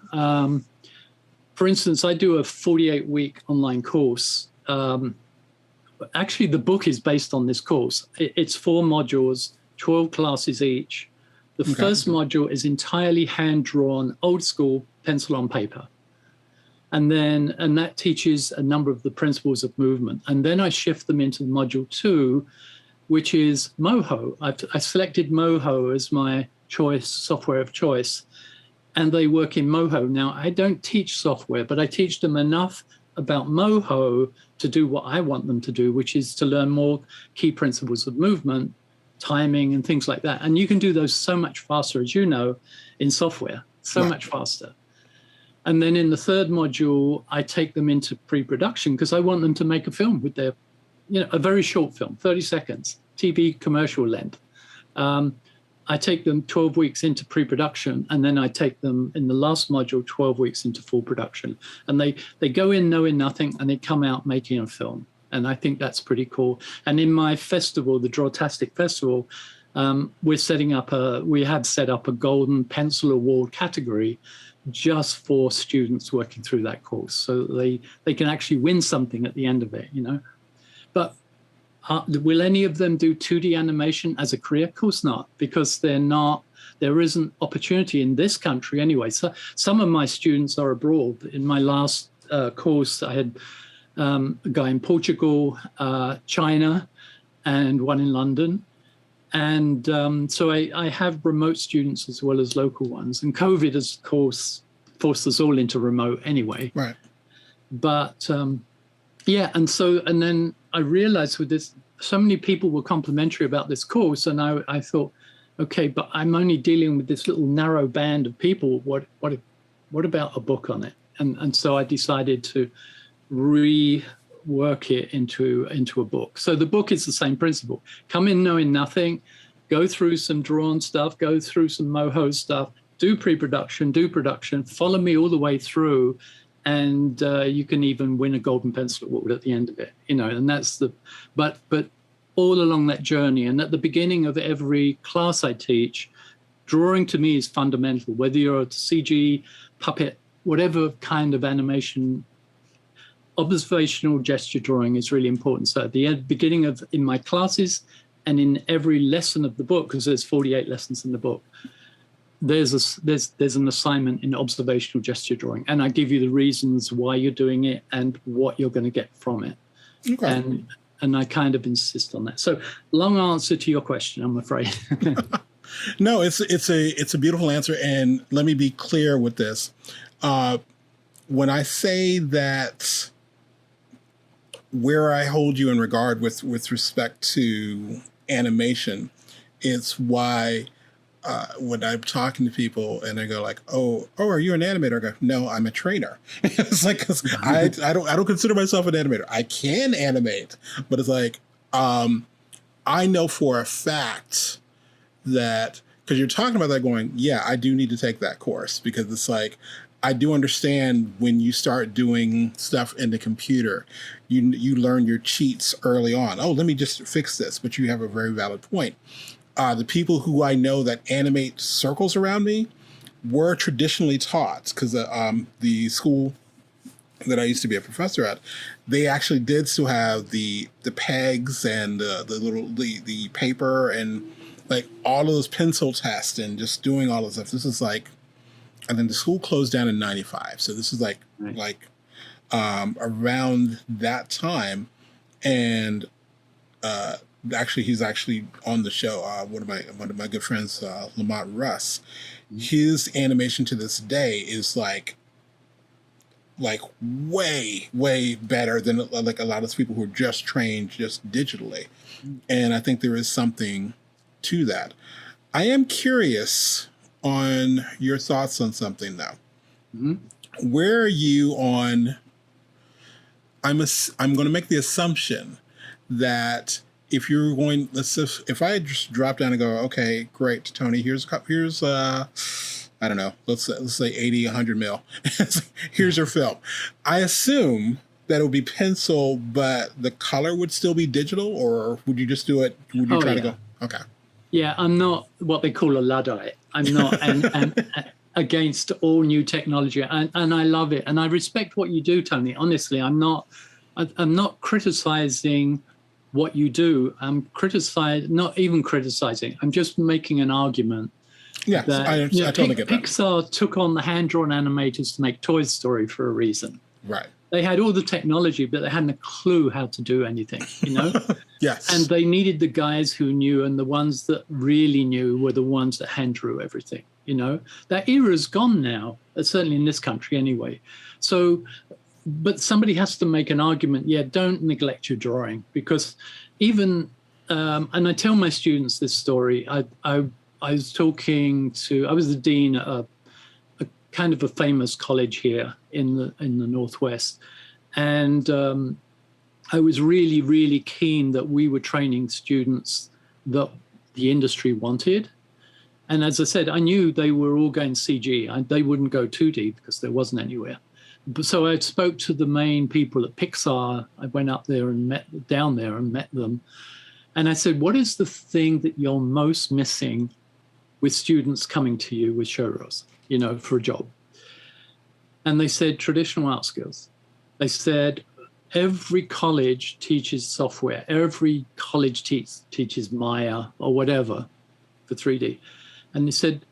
C: For instance, I do a 48-week online course. Actually, the book is based on this course. It's 4 modules, 12 classes each. The first module is entirely hand-drawn, old school, pencil on paper. And that teaches a number of the principles of movement. And then I shift them into module 2, which is Moho. I selected Moho as my software of choice, and they work in Moho. Now, I don't teach software, but I teach them enough about Moho to do what I want them to do, which is to learn more key principles of movement, timing, and things like that. And you can do those so much faster, as you know, in software, much faster. And then in the third module, I take them into pre-production because I want them to make a film with their, a very short film, 30 seconds, TV commercial length. I take them 12 weeks into pre-production, and then I take them in the last module 12 weeks into full production. And they go in knowing nothing, and they come out making a film. And I think that's pretty cool. And in my festival, the Drawtastic Festival, we have set up a Golden Pencil Award category just for students working through that course, so they can actually win something at the end of it, you know. But will any of them do 2D animation as a career? Of course not, because there isn't opportunity in this country anyway. So some of my students are abroad. In my last course, I had a guy in Portugal, China, and one in London. And so I have remote students as well as local ones. And COVID has, of course, forced us all into remote anyway.
A: Right.
C: But yeah, and then I realized with this, so many people were complimentary about this course. And I thought, okay, but I'm only dealing with this little narrow band of people. What about a book on it? And so I decided to rework it into a book. So the book is the same principle. Come in knowing nothing, go through some drawn stuff, go through some moho stuff, do pre-production, do production, follow me all the way through, and you can even win a Golden Pencil Award at the end of it, you know. And that's but all along that journey, and at the beginning of every class I teach, drawing to me is fundamental. Whether you're a CG, puppet, whatever kind of animation, observational gesture drawing is really important. So at the beginning in my classes and in every lesson of the book, because there's 48 lessons in the book, there's an assignment in observational gesture drawing, and I give you the reasons why you're doing it and what you're going to get from it. Okay. And I kind of insist on that. So long answer to your question, I'm afraid.
A: No, it's a beautiful answer, and let me be clear with this. When I say that, where I hold you in regard with respect to animation, it's why when I'm talking to people and they go like, oh, are you an animator? I go, no, I'm a trainer. It's like, 'cause I don't consider myself an animator. I can animate, but it's like, I know for a fact that, because you're talking about that going, yeah, I do need to take that course, because it's like, I do understand when you start doing stuff in the computer, you learn your cheats early on. Oh, let me just fix this. But you have a very valid point. The people who I know that animate circles around me were traditionally taught, because the school that I used to be a professor at, they actually did still have the pegs and the paper and like all of those pencil tests and just doing all of stuff. This is like, and then the school closed down in 95. So this is like, right, around that time. And actually, he's actually on the show. One of my good friends, Lamont Russ, his animation to this day is like way, way better than like a lot of people who are just trained just digitally. And I think there is something to that. I am curious on your thoughts on something though. Mm-hmm. Where are you on? I'm going to make the assumption that if you're going, if I just drop down and go, okay, great, Tony, here's I don't know, let's say 80, 100 mil. Here's your film. I assume that it would be pencil, but the color would still be digital, or would you just do it? Would you try to go? Okay. Yeah,
C: I'm not what they call a Luddite. I'm not and against all new technology, and I love it, and I respect what you do, Tony. Honestly, I'm not criticizing what you do. I'm not even criticizing. I'm just making an argument.
A: Yeah, I totally get that.
C: Pixar took on the hand-drawn animators to make Toy Story for a reason.
A: Right.
C: They had all the technology, but they hadn't a clue how to do anything, you know?
A: Yes.
C: And they needed the guys who knew, and the ones that really knew were the ones that hand drew everything, you know? That era's gone now, certainly in this country anyway. So, but somebody has to make an argument, don't neglect your drawing, because even, and I tell my students this story, I was I was the dean at a kind of a famous college here in the Northwest. And I was really, really keen that we were training students that the industry wanted. And as I said, I knew they were all going CG. They wouldn't go 2D because there wasn't anywhere. But so I spoke to the main people at Pixar. I went up there and met them. And I said, what is the thing that you're most missing with students coming to you with showreels, for a job? And they said, traditional art skills. They said, every college teaches software. Every college teaches Maya or whatever for 3D. And they said,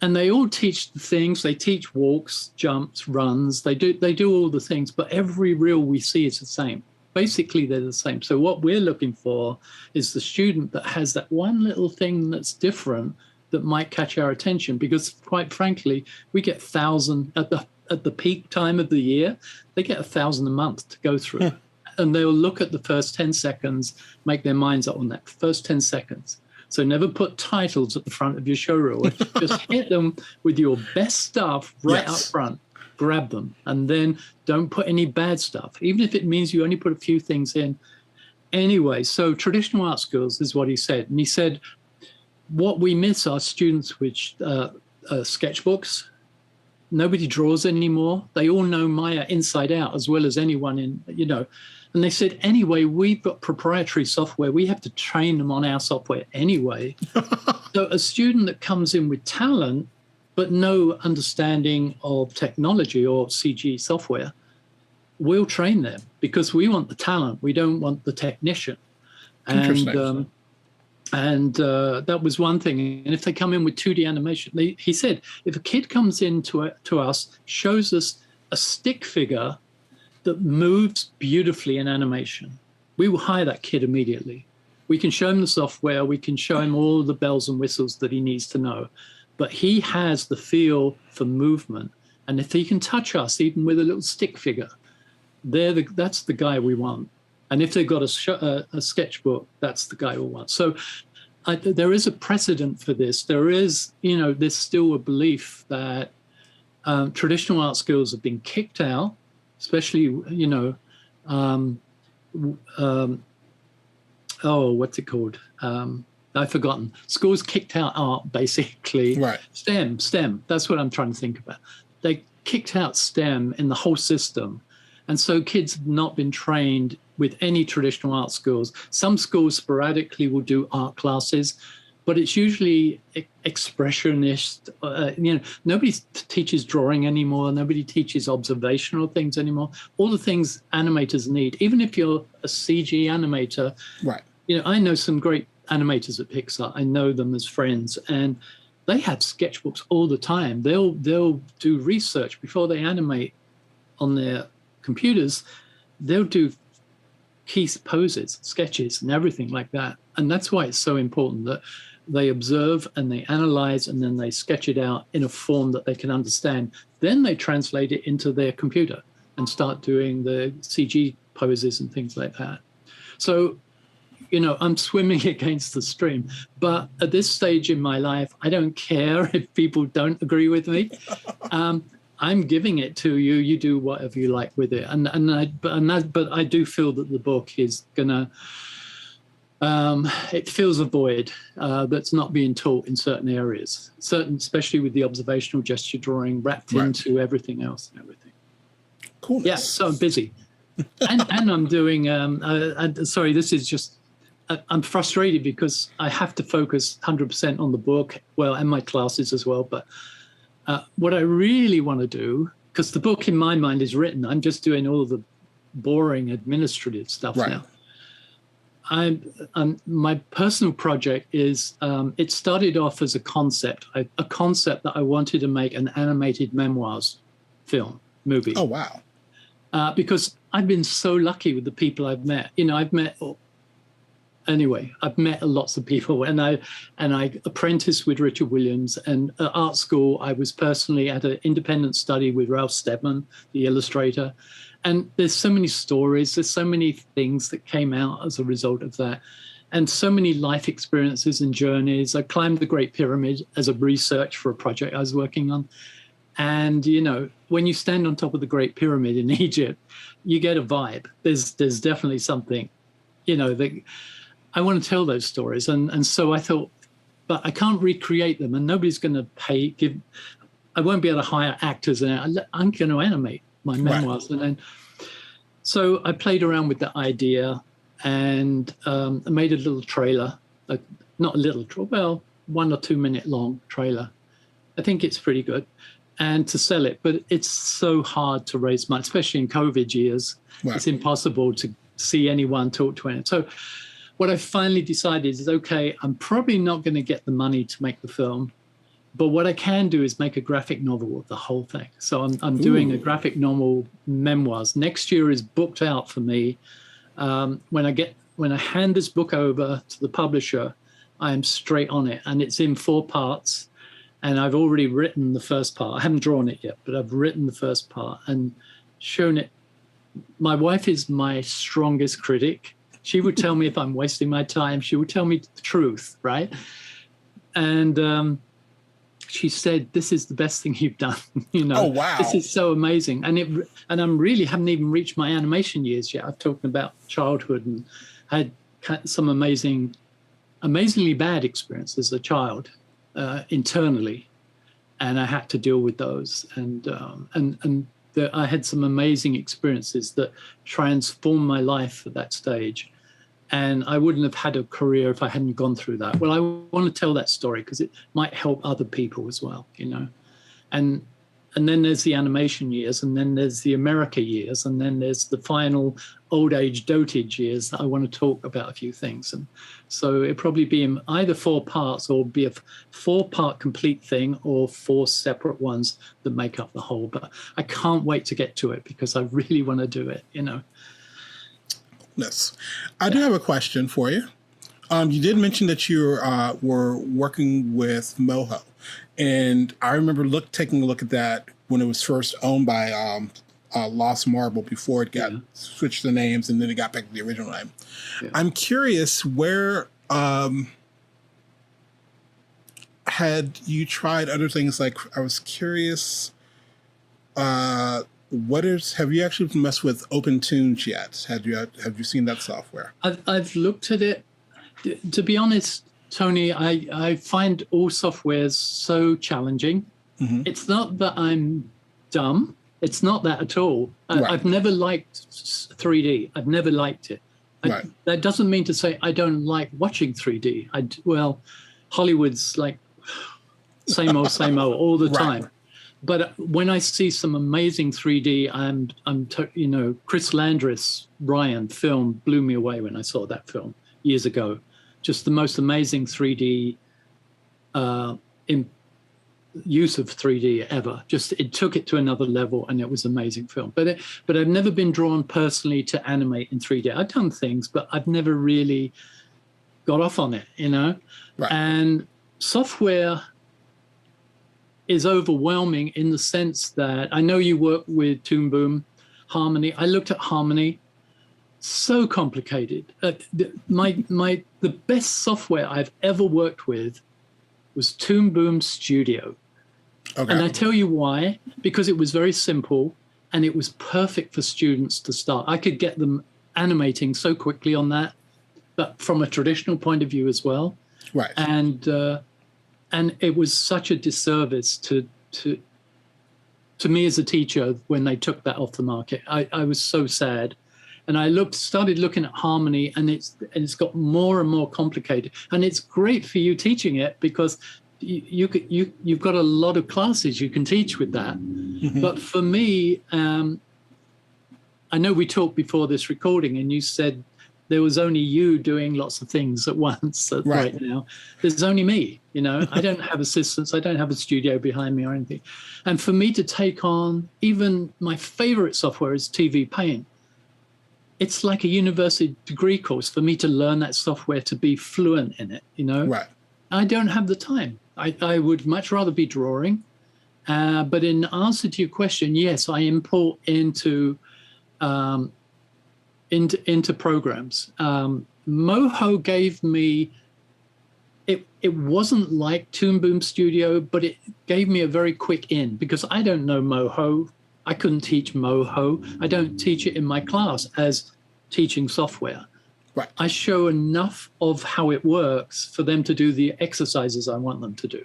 C: and they all teach the things. They teach walks, jumps, runs. They do all the things, but every reel we see is the same. Basically, they're the same. So what we're looking for is the student that has that one little thing that's different that might catch our attention, because quite frankly, we get 1,000 at the peak time of the year, they get 1,000 a month to go through. And they'll look at the first 10 seconds, make their minds up on that first 10 seconds. So never put titles at the front of your showreel. Just hit them with your best stuff right up front. Grab them. And then don't put any bad stuff, even if it means you only put a few things in. Anyway, so traditional art skills is what he said. And he said, what we miss are students with sketchbooks. Nobody draws anymore. They all know Maya inside out as well as anyone And they said, anyway, we've got proprietary software. We have to train them on our software anyway. So a student that comes in with talent, but no understanding of technology or CG software, we'll train them because we want the talent. We don't want the technician. And that was one thing. And if they come in with 2D animation, he said, if a kid comes in to us, shows us a stick figure that moves beautifully in animation, we will hire that kid immediately. We can show him the software. We can show him all the bells and whistles that he needs to know. But he has the feel for movement. And if he can touch us, even with a little stick figure, that's the guy we want. And if they've got a sketchbook, that's the guy we want. So there is a precedent for this. There is, there's still a belief that traditional art skills have been kicked out, especially, what's it called? I've forgotten. Schools kicked out art, basically.
A: Right.
C: STEM. That's what I'm trying to think about. They kicked out STEM in the whole system. And so kids have not been trained with any traditional art skills. Some schools sporadically will do art classes, but it's usually expressionist. Nobody teaches drawing anymore. Nobody teaches observational things anymore. All the things animators need, even if you're a CG animator.
A: Right.
C: I know some great animators at Pixar. I know them as friends, and they have sketchbooks all the time. They'll do research before they animate on their computers. They'll do key poses, sketches, and everything like that. And that's why it's so important that they observe and they analyze and then they sketch it out in a form that they can understand. Then they translate it into their computer and start doing the CG poses and things like that. So, I'm swimming against the stream. But at this stage in my life, I don't care if people don't agree with me. I'm giving it to you. You do whatever you like with it. But I do feel that the book is gonna. It fills a void that's not being taught in certain areas, especially with the observational gesture drawing wrapped into everything else and everything.
A: Cool.
C: Yeah, so I'm busy, and I'm doing. Sorry, this is just. I'm frustrated because I have to focus 100% on the book, and my classes as well. But what I really want to do, because the book in my mind is written, I'm just doing all the boring administrative stuff now. My personal project is, it started off as a concept that I wanted to make an animated memoirs movie.
A: Oh, wow.
C: Because I've been so lucky with the people I've met. I've met lots of people, and I apprenticed with Richard Williams, and at art school I was personally at an independent study with Ralph Steadman, the illustrator. And there's so many stories, there's so many things that came out as a result of that, and so many life experiences and journeys. I climbed the Great Pyramid as a research for a project I was working on. And, when you stand on top of the Great Pyramid in Egypt, you get a vibe. There's definitely something, that I want to tell those stories. And so I thought, but I can't recreate them, and nobody's going to I won't be able to hire actors, and I'm going to animate my memoirs. And then, so I played around with the idea, and I made a little trailer, not a little, well, 1 or 2 minute long trailer. I think it's pretty good, and to sell it, but it's so hard to raise money, especially in COVID years. Right. It's impossible to see anyone talk to anyone. So what I finally decided is, okay, I'm probably not going to get the money to make the film, but what I can do is make a graphic novel of the whole thing. So I'm doing a graphic novel memoirs. Next year is booked out for me. When I hand this book over to the publisher, I am straight on it, and it's in 4 parts. And I've already written the first part. I haven't drawn it yet, but I've written the first part and shown it. My wife is my strongest critic. She would tell me if I'm wasting my time. She would tell me the truth, right? And she said, "This is the best thing you've done."
A: Oh, wow.
C: This is so amazing. And I'm really haven't even reached my animation years yet. I've talked about childhood and had some amazingly bad experiences as a child internally, and I had to deal with those. And I had some amazing experiences that transformed my life at that stage. And I wouldn't have had a career if I hadn't gone through that. Well, I want to tell that story because it might help other people as well, And then there's the animation years, and then there's the America years, and then there's the final old age dotage years that I want to talk about a few things. And so it'd probably be in either 4 parts, or be a 4-part complete thing, or 4 separate ones that make up the whole. But I can't wait to get to it because I really want to do it,
A: Yes. I do have a question for you. You did mention that you were working with Moho. And I remember taking a look at that when it was first owned by Lost Marble before it got switched the names, and then it got back to the original name. Yeah. I'm curious, where had you tried other things? Like, I was curious, have you actually messed with Open Tunes yet? Have you seen that software?
C: I've looked at it. To be honest, Tony, I find all softwares so challenging. Mm-hmm. It's not that I'm dumb. It's not that at all. Right. I've never liked 3D. I've never liked it. Right. That doesn't mean to say I don't like watching 3D. Hollywood's like same old all the time. But when I see some amazing 3D, Chris Landris' Ryan film blew me away when I saw that film years ago. Just the most amazing 3D use of 3D ever. Just it took it to another level, and it was an amazing film. But I've never been drawn personally to animate in 3D. I've done things, but I've never really got off on it, Right. And software is overwhelming in the sense that I know you work with Toon Boom, Harmony. I looked at Harmony. So complicated. The best software I've ever worked with was Toon Boom Studio. Okay. And I tell you why, because it was very simple and it was perfect for students to start. I could get them animating so quickly on that, but from a traditional point of view as well.
A: Right.
C: And it was such a disservice to me as a teacher when they took that off the market. I was so sad. And I started looking at Harmony, and it's got more and more complicated. And it's great for you teaching it because you've got a lot of classes you can teach with that. Mm-hmm. But for me, I know we talked before this recording, and you said there was only you doing lots of things at once right now. There's only me, I don't have assistants. I don't have a studio behind me or anything. And for me to take on, even my favorite software is TV Paint. It's like a university degree course for me to learn that software, to be fluent in it, Right. I don't have the time. I would much rather be drawing. But in answer to your question, yes, I import into programs. Moho gave me, it wasn't like Toon Boom Studio, but it gave me a very quick in because I don't know Moho. I couldn't teach Moho. I don't teach it in my class as teaching software.
A: Right.
C: I show enough of how it works for them to do the exercises I want them to do.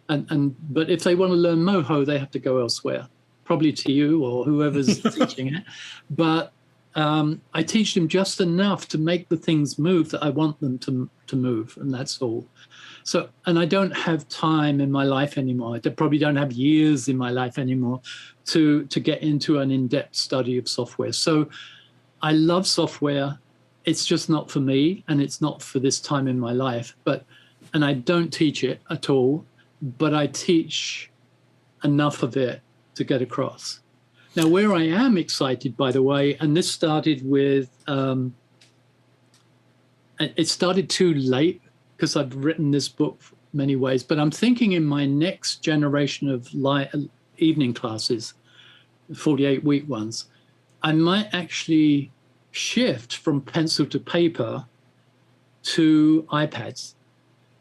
C: But if they want to learn Moho, they have to go elsewhere, probably to you or whoever's teaching it. But I teach them just enough to make the things move that I want them to move, and that's all. So, and I don't have time in my life anymore. I probably don't have years in my life anymore to get into an in-depth study of software. So I love software. It's just not for me, and it's not for this time in my life. And I don't teach it at all, but I teach enough of it to get across. Now, where I am excited, by the way, and this started with, it started too late because I've written this book many ways, but I'm thinking in my next generation of evening classes, 48-week ones, I might actually shift from pencil to paper to iPads,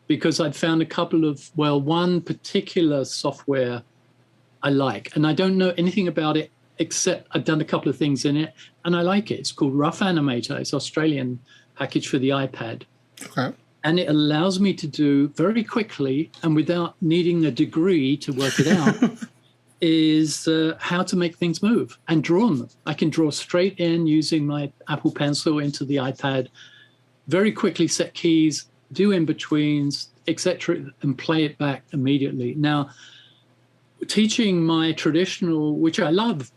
C: because I'd found a couple of, one particular software I like, and I don't know anything about it except I've done a couple of things in it and I like it. It's called Rough Animator. It's an Australian package for the iPad.
A: Okay. And
C: it allows me to do very quickly and without needing a degree to work it out is how to make things move and draw them. I can draw straight in using my Apple Pencil into the iPad, very quickly set keys, do in-betweens, etc., and play it back immediately. Now, teaching my traditional, which I love,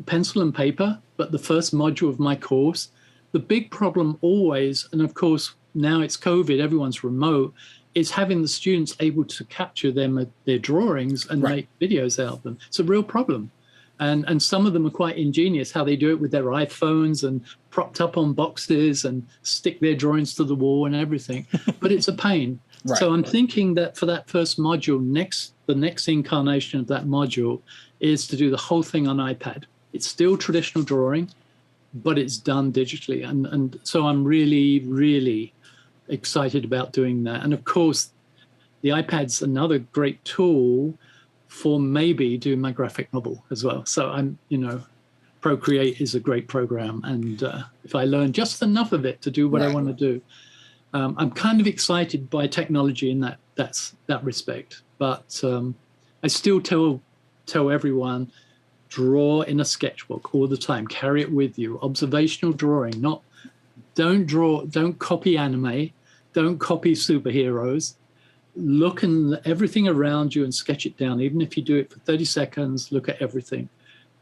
C: pencil and paper, but the first module of my course, the big problem always, and of course now it's COVID, everyone's remote, is having the students able to capture their drawings and make videos out of them. It's a real problem. And some of them are quite ingenious how they do it with their iPhones and propped up on boxes and stick their drawings to the wall and everything. But it's a pain. Right. So I'm thinking that for that first module, the next incarnation of that module is to do the whole thing on iPad. It's still traditional drawing, but it's done digitally. And so I'm really, really excited about doing that. And of course, the iPad's another great tool for maybe doing my graphic novel as well. So Procreate is a great program. And if I learn just enough of it to do what I want to do, I'm kind of excited by technology in that respect. But I still tell everyone, draw in a sketchbook all the time. Carry it with you. Observational drawing. Don't copy anime. Don't copy superheroes. Look at everything around you and sketch it down. Even if you do it for 30 seconds, look at everything,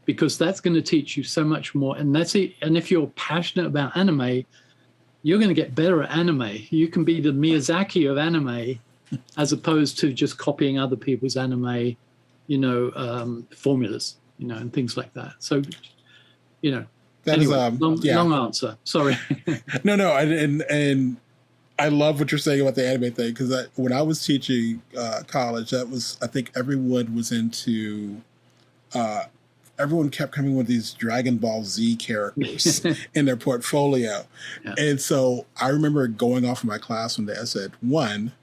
C: because that's going to teach you so much more. And that's it. And if you're passionate about anime, you're going to get better at anime. You can be the Miyazaki of anime, as opposed to just copying other people's anime, formulas, and things like that. So,
A: that
C: anyway, is long answer. Sorry.
A: No, and I love what you're saying about the anime thing, because when I was teaching college, I think everyone was into. Everyone kept coming with these Dragon Ball Z characters in their portfolio. Yeah. And so I remember going off in my class one day, I said, one,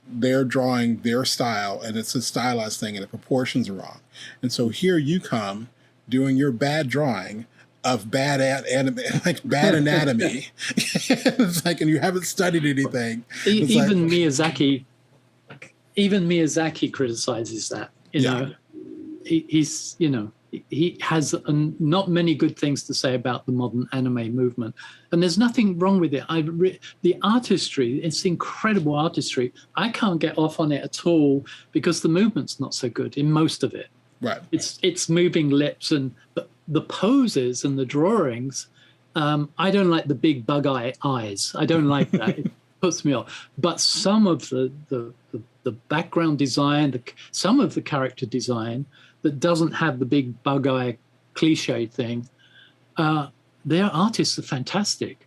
A: they're drawing their style and it's a stylized thing and the proportions are wrong. And so here you come doing your bad drawing of bad anatomy. It's like, and you haven't studied anything.
C: Even Miyazaki criticizes that, he has not many good things to say about the modern anime movement, and there's nothing wrong with it. The artistry, it's incredible artistry. I can't get off on it at all because the movement's not so good in most of it.
A: Right.
C: It's moving lips, and the poses and the drawings. I don't like the big bug eyes. I don't like that. It puts me off. But some of the background design, some of the character design that doesn't have the big bug eye cliche thing, their artists are fantastic,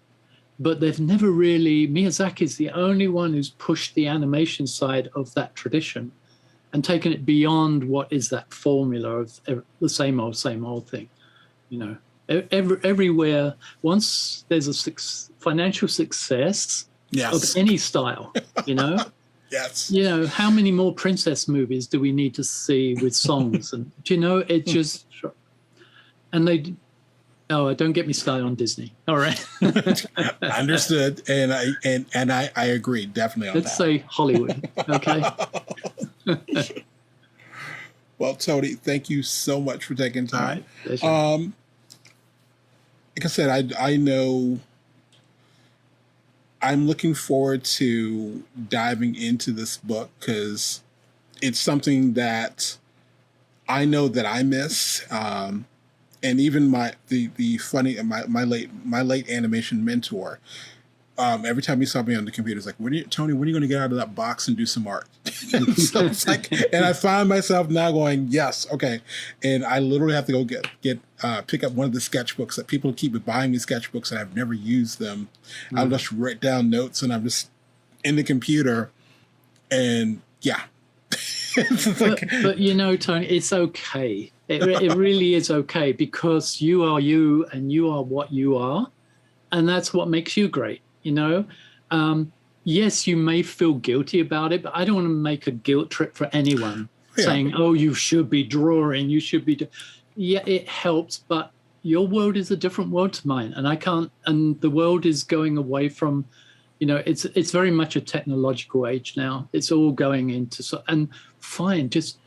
C: but they've never really, Miyazaki's the only one who's pushed the animation side of that tradition and taken it beyond what is that formula of the same old thing. Everywhere, once there's a financial success of any style,
A: Yes.
C: How many more princess movies do we need to see with songs? And it just, and Oh, don't get me started on Disney. All right.
A: Understood, and I agree definitely on
C: Let's
A: that.
C: say Hollywood. Okay.
A: Well, Tony, thank you so much for taking
C: All
A: time.
C: right.
A: Like I said, I know I'm looking forward to diving into this book because it's something that I know that I miss. And even my late animation mentor, every time he saw me on the computer, it's like, Tony, when are you going to get out of that box and do some art? So it's like, and I find myself now going, yes, okay. And I literally have to go pick up one of the sketchbooks that people keep buying me sketchbooks and I've never used them. I'll just write down notes and I'm just in the computer and yeah.
C: But you know, Tony, it's okay. It really is okay because you are you and you are what you are. And that's what makes you great, you know? Yes, you may feel guilty about it, but I don't want to make a guilt trip for anyone saying, oh, you should be drawing, you should be. Yeah, it helps, but your world is a different world to mine. And I can't, and the world is going away from, you know, it's very much a technological age now. It's all going into, and fine, just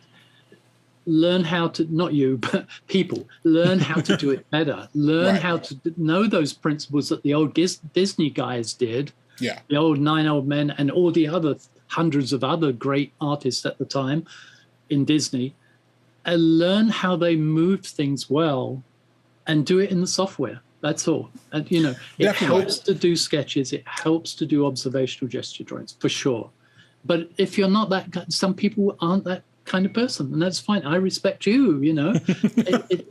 C: learn how to, not you, but people, learn how to do it better. Learn how to know those principles that the old Disney guys did.
A: Yeah.
C: The old 9 Old Men and all the other hundreds of other great artists at the time in Disney, and learn how they moved things well and do it in the software. That's all. And, you know, it helps to do sketches. It helps to do observational gesture drawings for sure. But if you're not that, some people aren't that kind of person, and that's fine. I respect you, you know.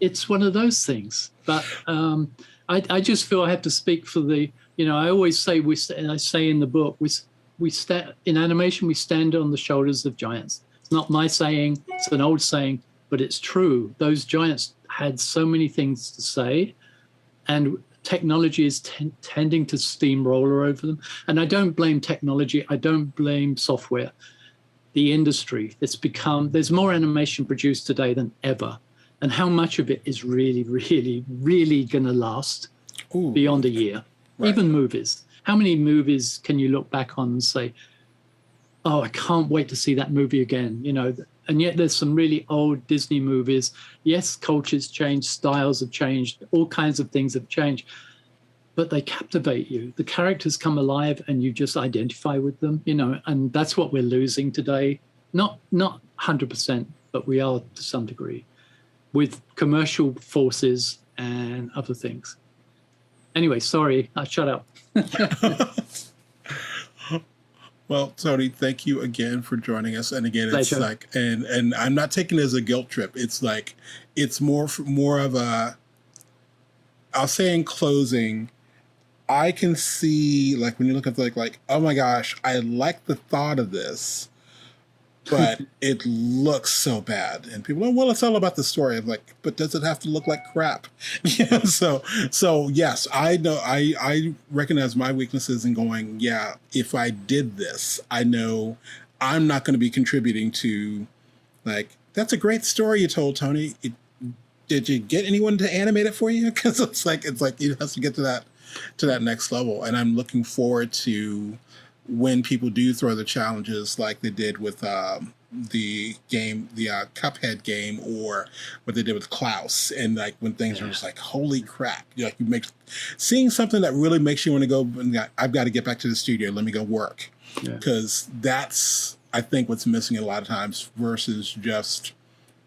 C: It's one of those things. But I just feel I have to speak for the, you know, I always say, and I say in the book, we stand in animation, we stand on the shoulders of giants. It's not my saying, it's an old saying, but it's true. Those giants had so many things to say, and technology is tending to steamroller over them. And I don't blame technology. I don't blame software. The industry, there's more animation produced today than ever. And how much of it is really, really, really going to last beyond a year? Right. Even movies. How many movies can you look back on and say, oh, I can't wait to see that movie again, you know? And yet there's some really old Disney movies. Yes, cultures change, styles have changed, all kinds of things have changed, but they captivate you. The characters come alive and you just identify with them, you know, and that's what we're losing today. Not 100%, but we are to some degree with commercial forces and other things. Anyway, sorry, I shut up.
A: Well, Tony, thank you again for joining us. And again, it's
C: Pleasure.
A: like, and I'm not taking it as a guilt trip. It's like, it's more of a, I'll say in closing, I can see, like, when you look at like, oh my gosh, I like the thought of this, but it looks so bad. And people are, well, it's all about the story. I'm like, but does it have to look like crap? Yeah. So yes, I know, I recognize my weaknesses and going, yeah, if I did this, I know I'm not going to be contributing to, like, that's a great story you told, Tony. Did you get anyone to animate it for you? Because it's like it has to get to that next level. And I'm looking forward to when people do throw the challenges like they did with the game, the Cuphead game, or what they did with Klaus, and like when things are just like, holy crap, like seeing something that really makes you want to go, I've got to get back to the studio, let me go work, because that's, I think, what's missing a lot of times versus just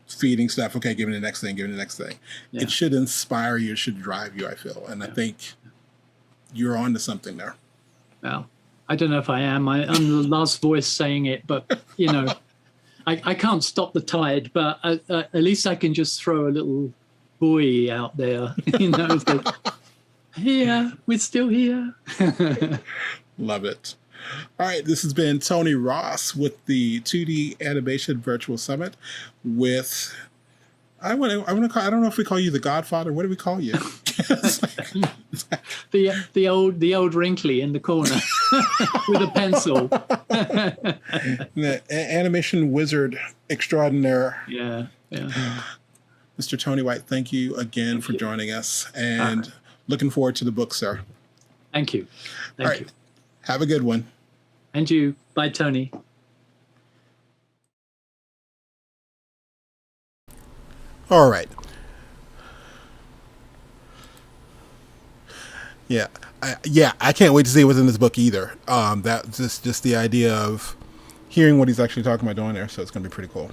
A: feeding stuff. Okay, give me the next thing, give me the next thing. It should inspire you, it should drive you, I feel, and I think you're on to something there.
C: Well, I don't know if I am. I'm the last voice saying it, but, you know, I can't stop the tide, but at least I can just throw a little buoy out there, you know, like, yeah, we're still here.
A: Love it. All right, this has been Tony Ross with the 2D Animation Virtual Summit with, I don't know if we call you the Godfather. What do we call you?
C: the old wrinkly in the corner with a pencil.
A: The animation wizard extraordinaire.
C: Yeah.
A: Mr. Tony White, thank you again for joining us, and looking forward to the book, sir.
C: Thank you. Thank you.
A: Have a good one.
C: And you. Bye, Tony.
A: All right. Yeah. I can't wait to see what's in this book either. That's just the idea of hearing what he's actually talking about doing there. So it's going to be pretty cool.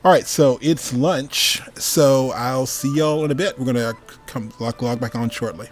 A: All right. So it's lunch. So I'll see y'all in a bit. We're going to come log back on shortly.